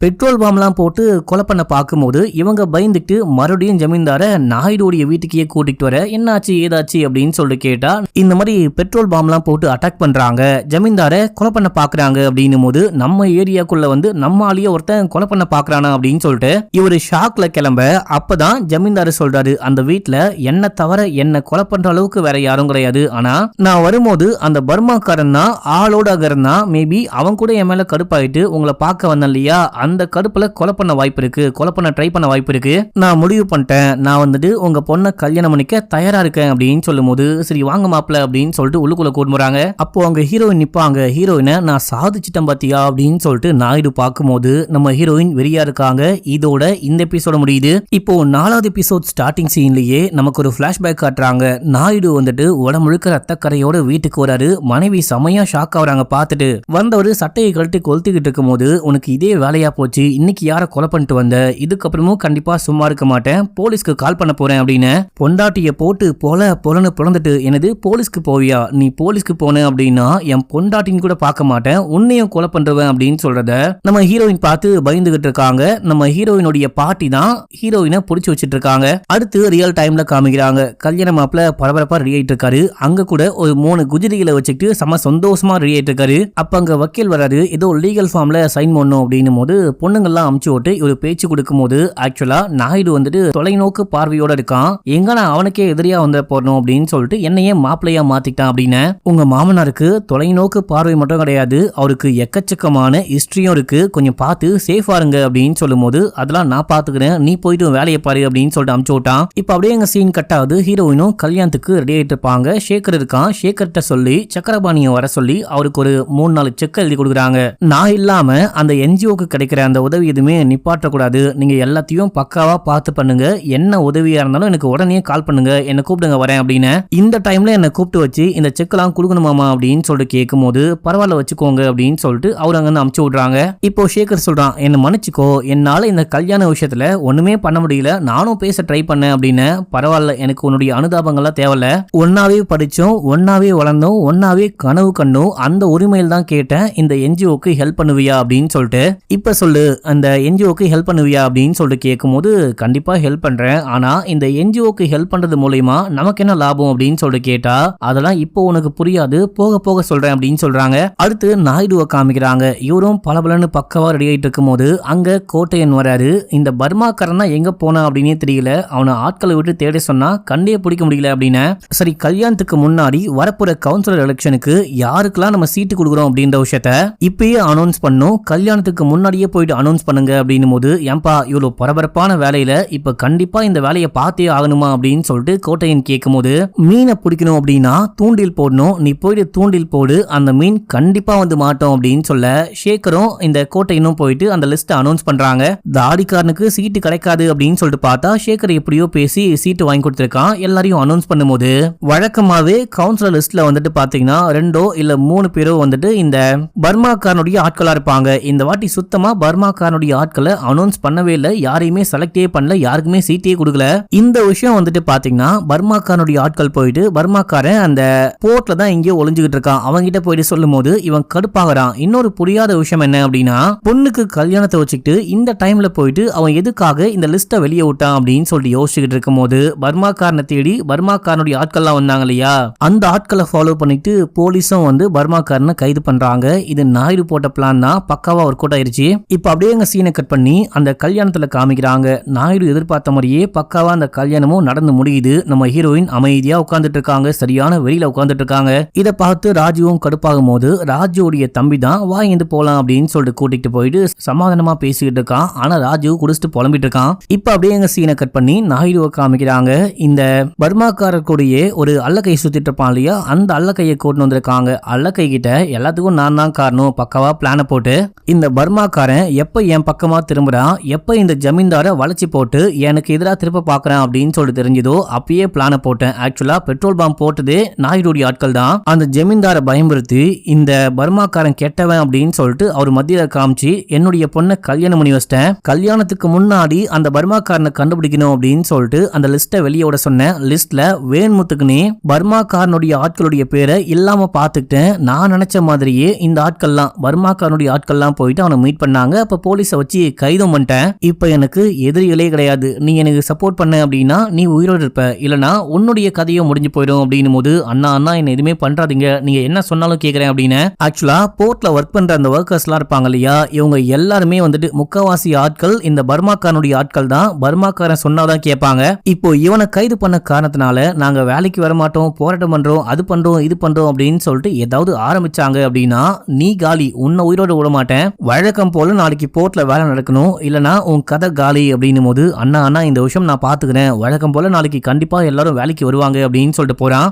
பெட்ரோல் பாம்லாம் போட்டு கொலை பண்ண பார்க்கும்போது இவங்க பயந்துட்டு மறுபடியும் ஜமீன்தார நாயுடுடைய வீட்டுக்கே கூட்டிட்டு வர என்னாச்சு ஏதாச்சு அப்படின்னு சொல்லிட்டு கேட்டா இந்த மாதிரி பெட்ரோல் பாம்லாம் போட்டு அட்டாக் பண்றாங்க, ஜமீன்தார கொலை பண்ண பாக்குறாங்க அப்படின்னும் போது நம்ம ஏரியாக்குள்ள வந்து நம்ம ஆளிய ஒருத்தன் கொலை பண்ண பாக்குறானா அப்படின்னு சொல்லிட்டு இவரு ஷாக்ல கிளம்ப. அப்பதான் ஜமீன்தார் சொல்றாரு, அந்த வீட்டுல என்ன தவிர என்ன கொலை பண்ற அளவுக்கு வேற யாரும் கிடையாது, ஆனா நான் வரும்போது அந்த பர்மாக்காரன் தான் ஆளோட அகர்னா மேபி அவன் கூட என் மேல கடுப்பாயிட்டு உங்களை பார்க்க வந்தேன் இல்லையா, அந்த கடுப்புல கொலை பண்ண வாய்ப்பு இருக்கு, கொலை பண்ண ட்ரை பண்ண வாய்ப்பு இருக்கு, நான் முடிவு பண்ணிட்டேன், நான் வந்துட்டு உங்க பொண்ணை கல்யாணம் பண்ணிக்க தயாரா இருக்கேன் அப்படின்னு சொல்லும் போது சரி வாங்க மாப்பிள்ள அப்படின்னு சொல்லிட்டு உள்ளுக்குள்ள கூட்டு போறாங்க. அப்போ அங்க ஹீரோயின் நிப்பாங்க. ஹீரோயினை நான் சாதிச்சிட்டேன் பாத்தியா அப்படின்னு சொல்லிட்டு நாயுடு பார்க்கும்போது நம்ம ஹீரோயின் வெறியா இருக்காங்க. இதோட இந்த எபிசோட முடியுது. இப்போ 4வது எபிசோட் ஸ்டார்டிங் சீன்லயே நமக்கு ஒரு பிளாஷ்பேக் காட்டுறாங்க. நாயுடு வந்துட்டு உடம்புழுக்க ரத்தக்கரையோட வீட்டுக்கு வராரு. மனைவி செமையா ஷாக் ஆகுறாங்க பார்த்துட்டு. வந்தவர் சட்டையை கழட்டி கொளுத்திக்கிட்டு இருக்கும் போது உனக்கு இதே வேலையா போச்சு, இன்னைக்கு யார கொலை பண்ணிட்டு வந்த, இதுக்கப்புறமும் கண்டிப்பா சும்மா இருக்க மாட்டேன், போலீஸ்க்கு கால் பண்ண போறேன் அப்படின்னு பொண்டாட்டிய போட்டு பொலன்னு புலந்துட்டு, எனது போலீஸ்க்கு போவியா, நீ போலீஸ்க்கு போன அப்படின்னா என் பொண்டாட்டின்னு கூட பார்க்க மாட்டேன், உன்னையும் கொலை பண்றவன் அப்படின்னு சொல்றத நம்ம ஹீரோயின் பார்த்து பயந்துகிட்டு இருக்காங்க. நம்ம ஹீரோயினுடைய பாட்டி தான் ஹீரோயினை புடிச்சு வச்சிட்டு இருக்காங்க. அடுத்து ரியல் டைம்ல காமிக்கிறாங்க. கல்யாண மாப்பிள்ள பரபரப்பா ரெடி ஆயிட்டு இருக்காரு. அங்க கூட ஒரு 3 குஜிரிகளை வச்சுக்கிட்டு செம சந்தோஷமா ரெடி ஆயிட்டு இருக்காரு. அப்ப அங்க வக்கீல் வராரு, ஏதோ லீகல் ஃபார்ம்ல சைன் பண்ணும் அப்படின்னும் போது பொண்ணுங்கள்லாம் அமுச்சு விட்டு ஒரு பேச்சு கொடுக்கும் போது ஆக்சுவலா நாயுடு வந்துட்டு தொலைநோக்கு பார்வையோட இருக்கான். எங்க நான் அவனுக்கே எதிரியா வந்து போறணும் அப்படின்னு சொல்லிட்டு என்னையே மாப்பிள்ளையா மாத்திட்டான் அப்படின்னு. உங்க மாமனாருக்கு தொலைநோக்கு பார்வை மட்டும் கிடையாது, அவருக்கு எக்கச்சக்கமான ஹிஸ்டரியும் இருக்கு, கொஞ்சம் பார்த்து சேஃபா இருங்க அப்படின்னு சொல்லும் போது அதெல்லாம் நான் பாத்துக்கிறேன், நீ போயிட்டு வேலையை பாரு அப்படின்னு சொல்லிட்டு அமுச்சு விட்டான். இப்ப அப்படியே எங்க சீன் கட் ஆகுது. ஹீரோயினும் கல்யாணத்துக்கு ரெடி ஆயிட்டு இருப்பாங்க. ஷேகர் இருக்கான். ஷேகர்கிட்ட சொல்லி சக்கரபாணியை வர சொல்லி அவருக்கு ஒரு 3-4 செக் எழுதி கொடுக்குறாங்க. நான் இல்லாம அந்த என்ஜிஓக்கு கிடைக்கிற அந்த உதவி எதுவுமே நிப்பாட்டக்கூடாது, நீங்க எல்லாத்தையும் பக்காவா பார்த்து பண்ணுங்க, என்ன உதவியா இருந்தாலும் எனக்கு உடனே கால் பண்ணுங்க, என்ன கூப்பிடுங்க வரேன் அப்படின்னு. இந்த டைம்ல என்ன கூப்பிட்டு வச்சு இந்த செக்லாம் கொடுக்கணுமாமா அப்படின்னு சொல்லிட்டு கேட்கும் போது பரவாயில்ல வச்சுக்கோங்க அப்படின்னு சொல்லிட்டு அவர் அங்க அமுச்சு விடுறாங்க. இப்போ ஷேகர் சொல்றான், என்ன மன்னிச்சுக்கோ, என்னால இந்த கல்யாண விஷயத்துல ஒண்ணுமே பண்ண முடியல, நானும் பேச ட்ரை பண்ணேன் அப்படின்னு. பரவாயில்ல, எனக்கு உன்னுடைய அனுதாபங்கள்லாம் தேவையில்ல, ஒன்னாவே படிச்சோம், ஒன்னாவே வளர்ந்தோம், ஒன்னாவே கனவு கண்டோம், அந்த உரிமையில் தான் கேட்டேன், இந்த என்ஜிஓக்கு ஹெல்ப் பண்ணுவியா அப்படின்னு சொல்லிட்டு இப்ப சொல்லு, அந்த என்ஜிஓக்கு ஹெல்ப் பண்ணுவியா அப்படின்னு சொல்லிட்டு கேட்கும்போது கண்டிப்பா ஹெல்ப் பண்றேன், ஆனா இந்த என்ஜிஓக்கு ஹெல்ப் பண்றது மூலமா நமக்கு என்ன லாபம் அப்படின்னு சொல்லிட்டு கேட்டா அதெல்லாம் இப்போ உனக்கு புரியாது, போக போக சொல்றேன் அப்படின்னு சொல்றாங்க. அடுத்து நாயுடுவை காமிக்கிறாங்க. இவரும் பலபலன்னு பக்கவா ரெடி ஆயிட்டு இருக்கும் போது அங்க கோட்டையன் வராரு. இந்த பர்மாக்காரன் தான் எங்க போனா அப்படின்னே தெரியல, அவனை ஆட்களை விட்டு தேட சொன்னா கண்டே பிடிக்க முடியல அப்படின்னு. சரி கல்யாணத்துக்கு முன்னாடி வரப்போற கவுன்சிலர் எலெக்ஷனுக்கு யாருக்கெல்லாம் நம்ம சீட்டு கொடுக்குறோம் அப்படின்ற விஷயத்த இப்பயே அனௌன்ஸ் பண்ணும், கல்யாணத்துக்கு முன்னாடியே போயிட்டு அனௌன்ஸ் பண்ணுங்க அப்படின்னும் போது, ஏன்பா இவ்வளவு பரபரப்பான வேலையில இப்ப கண்டிப்பா இந்த வேலையை பார்த்தே ஆகணுமா அப்படின்னு சொல்லிட்டு கோட்டையன் கேட்கும் போது, மீனை பிடிக்கணும் அப்படின்னா தூண்டில் போடணும், நீ போயிட்டு தூண்டில் போடு, அந்த மீன் கண்டிப்பா வந்து மாட்டோம் அப்படின்னு சொல்ல சேகரும் இந்த கோட்டையனும் போயிட்டு அந்த லிஸ்ட் அனௌன்ஸ் பண்றாங்க. தாடிக்காரனுக்கு சீட்டு கிடைக்காது அப்படின்னு சொல்லிட்டு பார்த்தா சேகர் எப்படியோ பேசி சீட்டு வாங்கி கொடுத்திருக்கான். எல்லாரையும் அனௌன்ஸ் பண்ணும்போது வழக்கமாவே கவுன்சிலர் லிஸ்ட்ல வந்துட்டு பாத்தீங்கன்னா 2 இல்ல 3 பேரோ வந்துட்டு இந்த பர்மாக்காரனுடைய ஆட்களா இருப்பாங்க. இந்த வாட்டி சுத்தமா பர்மாக்காரனுடைய ஆட்களை அனௌன்ஸ் பண்ணவே இல்லை, யாரையுமே செலக்டே பண்ணல, யாருக்குமே சீட்டே கொடுக்கல. இந்த விஷயம் வந்துட்டு பாத்தீங்கன்னா பர்மாக்காரனுடைய ஆட்கள் போயிட்டு பர்மாக்காரன் அந்த போர்ட்ல தான் எங்கேயோ ஒளிஞ்சுகிட்டு இருக்கான், அவங்கிட்ட போயிட்டு சொல்லும் போது இவன் கடுப்பாகிறான். இன்னொரு புரியாத விஷயம் என்ன அப்படின்னா, பொண்ணுக்கு கல்யாணத்தை வச்சுக்கிட்டு இந்த டைம்ல போயிட்டு அவன் எதுக்காக இந்த லிஸ்ட்டை வெளியே விட்டான் அப்படின்னு சொல்லிட்டு யோசிச்சுக்கிட்டு இருக்கும் போது பர்மாக்காரனை தேடி பர்மாக்காரனுடைய ஆட்கள்லாம் வந்தாங்க இல்லையா, அந்த ஆட்களை ஃபாலோ பண்ணிட்டு போலீஸும் வந்து பர்மாக்காரனை கைது பண்றாங்க. இது நாயுடு போட்ட பிளான் தான், பக்காவா ஒர்க் அவுட் ஆயிருச்சு. இப்ப அப்படியே எங்க சீனை கட் பண்ணி அந்த கல்யாணத்துல காமிக்கிறாங்க. நாயுடு எதிர்பார்த்த மாதிரியே பக்காவா அந்த கல்யாணமும் நடந்து முடியுது. நம்ம ஹீரோயின் அமைதியா உட்கார்ந்துட்டு இருக்காங்க, சரியான வெளியில உட்கார்ந்துட்டு இருக்காங்க. இதை பார்த்து ராஜுவும் கடுப்பாகும் போது ராஜுடைய தம்பி தான் வா இருந்து போலாம் அப்படின்னு சொல்லிட்டு கூட்டிட்டு போயிட்டு சமாதானமா பேசிக்கிட்டு இருக்கான். ஆனா ராஜு குடிச்சிட்டு புலம்பிட்டு இருக்கான். இப்ப அப்படியே எங்க சீனை கட் பண்ணி நாயுடுவை காமிக்கிறாங்க. இந்த பர்மாக்காரருடைய ஒரு அல்லக்கை சுத்திட்டு இருப்பான் இல்லையா, அந்த அல்லக்கையை கூட்டு வந்திருக்காங்க. அல்லக்கை கிட்ட எல்லாத்துக்கும் நான் தான் காரணம் பக்காவா பிளான போட்டு இந்த பர்மாக்காரன் எப்ப என் பக்கமா திரும்புறான், எப்ப இந்த ஜமீன்தாரை வளைச்சி போட்டு எனக்கு எதிராக திருப்ப பாக்குறான் அப்படின்னு சொல்லிட்டு தெரிஞ்சதோ அப்பயே பிளான போட்டேன். ஆக்சுவலா பெட்ரோல் பாம்பு போட்டதே நாயுடைய ஆட்கள் தான். அந்த ஜமீன்தாரை பயன்படுத்தி இந்த பர்மாக்காரன் கெட்டவன் அப்படின்னு சொல்லிட்டு அவர் மத்தியில காமிச்சு என்னுடைய பொண்ணை கல்யாணம் பண்ணி வச்சிட்டேன். கல்யாணத்துக்கு முன்னாடி அந்த பர்மாக்காரனை கண்டுபிடிக்கணும் அப்படின்னு சொல்லிட்டு அந்த லிஸ்ட்டை வெளியோட சொன்னேன். லிஸ்ட்ல வேண்முத்துக்குனே பர்மாக்காரனுடைய ஆட்களுடைய பேரை இல்லாம பாத்துக்கிட்டேன். நான் நினைச்ச மாதிரியே இந்த ஆட்கள்லாம் பர்மாக்காரனுடைய ஆட்கள்லாம் போயிட்டு அவனை மீட் பண்ணாங்க. அப்ப போலீஸை வச்சு கைதும் பண்ணிட்டேன். இப்ப எனக்கு எதிரிகளே கிடையாது, நீ எனக்கு சப்போர்ட் பண்ண அப்படின்னா நீ உயிரோடு இருப்ப, இல்லனா உன்னுடைய கதையும் முடிஞ்சு போயிடும் அப்படின்னு போது, அண்ணா அண்ணா என்ன எதுவுமே பண்றாதீங்க, நீங்க என்ன சொன்னாலும் கேக்குறேன் அப்படின்னு. ஆக்சுவலா போர்ட்ல ஒர்க் பண்ற அந்த ஒர்க்கர்ஸ் எல்லாம் இருப்பாங்க இல்லையா, இவங்க எல்லாருமே வந்துட்டு முக்காவாசி ஆட்கள் இந்த பர்மாக்காரனுடைய ஆட்கள் தான். பர்மாக்காரன் சொன்னாதான் கேட்பாங்க. இப்போ இவனை கைது பண்ண காரணத்தினால நாங்க வேலைக்கு வர மாட்டோம், போராட்டம் பண்றோம், அது பண்றோம் இது பண்றோம் அப்படின்னு சொல்லிட்டு ஏதாவது ஆரம்பிச்சாங்க அப்படின்னா நீ காலி, உன்னை உயிரோட விட மாட்டேன், வழக்கம் போல நாளைக்கு போர்ட்ல வேலை நடக்கணும், இல்லனா உன் கதை காலி அப்படின்னும் போது, அண்ணா அண்ணா இந்த விஷயம் நான் பாத்துக்கிறேன், வழக்கம் போல நாளைக்கு கண்டிப்பா எல்லாரும் வேலைக்கு வருவாங்க அப்படின்னு சொல்லிட்டு போறான்.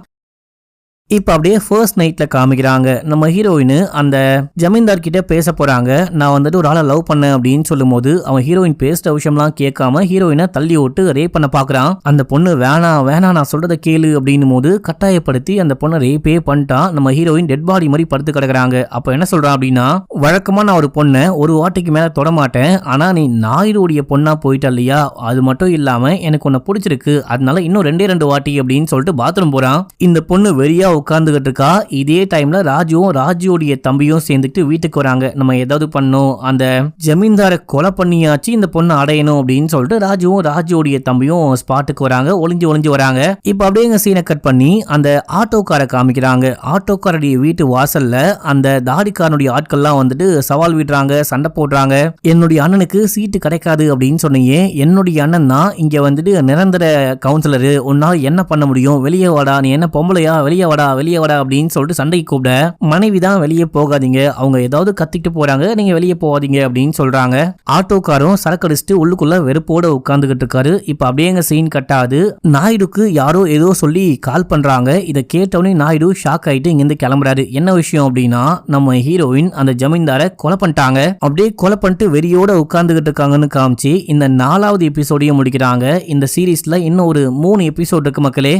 இப்ப அப்படியே ஃபர்ஸ்ட் நைட்ல காமிக்கிறாங்க. நம்ம ஹீரோயின் அந்த ஜமீன்தார் கிட்ட பேச போறாங்க. நான் வந்துட்டு ஒரு ஆளை லவ் பண்ணேன் அப்படின்னு சொல்லும் போது அவன் ஹீரோயின் பேசிட்ட விஷயம்லாம் கேட்காம ஹீரோயினை தள்ளி விட்டு ரேப் பண்ண பாக்குறான். அந்த பொண்ணு வேணாம் வேணாம் நான் சொல்றதை கேளு அப்படின்னும் போது கட்டாயப்படுத்தி அந்த பொண்ணை ரேப்பே பண்ணிட்டான். நம்ம ஹீரோயின் டெட் பாடி மாதிரி படுத்து கிடக்குறாங்க. அப்ப என்ன சொல்றான் அப்படின்னா, வழக்கமா நான் ஒரு பொண்ணை ஒரு வாட்டிக்கு மேல தொட மாட்டேன், ஆனா நீ நாயுடைய பொண்ணா போயிட்ட இல்லையா, அது மட்டும் இல்லாம எனக்கு உன்னை பிடிச்சிருக்கு, அதனால இன்னும் 2 வாட்டி அப்படின்னு சொல்லிட்டு பாத்ரூம் போறான். இந்த பொண்ணு வெறியா உட்கார்ந்துகிட்டு இருக்கா. இதே டைம்ல ராஜுவும் ராஜுடைய தம்பியும் சேர்ந்துட்டு வீட்டுக்கு வராங்க. நம்ம ஏதாவது பண்ணோம், அந்த ஜமீன்தாரை கொலை பண்ணியாச்சு, இந்த பொண்ணு அடையணும் அப்படின்னு சொல்லிட்டு ராஜுவும் ராஜுடைய தம்பியும் ஸ்பாட்டுக்கு வராங்க. ஒளிஞ்சு வராங்க. இப்ப அப்படியே சீனை கட் பண்ணி அந்த ஆட்டோக்காரை காமிக்கிறாங்க. ஆட்டோக்காரடைய வீட்டு வாசல்ல அந்த தாடிக்காரனுடைய ஆட்கள்லாம் வந்துட்டு சவால் விடுறாங்க, சண்டை போடுறாங்க. என்னுடைய அண்ணனுக்கு சீட்டு கிடைக்காது அப்படின்னு சொன்னீங்க, என்னுடைய அண்ணன் தான் இங்க வந்துட்டு நிரந்தர கவுன்சிலரு, உன்னால என்ன பண்ண முடியும், வெளியே வாடா, நீ என்ன பொம்பளையா, வெளியே வாடா வெளியே வாடா அப்படின்னு சொல்லிட்டு சண்டைக்கு கூப்பிட, மனைவி தான் வெளியே போகாதீங்க, அவங்க ஏதாவது கத்திட்டு போறாங்க, நீங்க வெளியே போகாதீங்க அப்படின்னு சொல்றாங்க. ஆட்டோக்காரும் சரக்கடிச்சுட்டு உள்ளுக்குள்ள வெறுப்போட உட்கார்ந்துகிட்டு இருக்காரு. இப்ப அப்படியே சீன் கட்டாது. நாயுடுக்கு யாரோ ஏதோ சொல்லி கால் பண்றாங்க. இதை கேட்டவனே நாயுடு ஷாக் ஆயிட்டு இங்கிருந்து கிளம்புறாரு. என்ன விஷயம் அப்படின்னா, நம்ம ஹீரோயின் அந்த ஜமீன்தாரை கொலை பண்ணிட்டாங்க. அப்படியே கொலை பண்ணிட்டு வெறியோட உட்கார்ந்துகிட்டு இருக்காங்கன்னு காமிச்சு இந்த 4வது எபிசோடையும் முடிக்கிறாங்க. இந்த சீரீஸ்ல இன்னும் ஒரு 3 எபிசோட் இருக்கு மக்களே.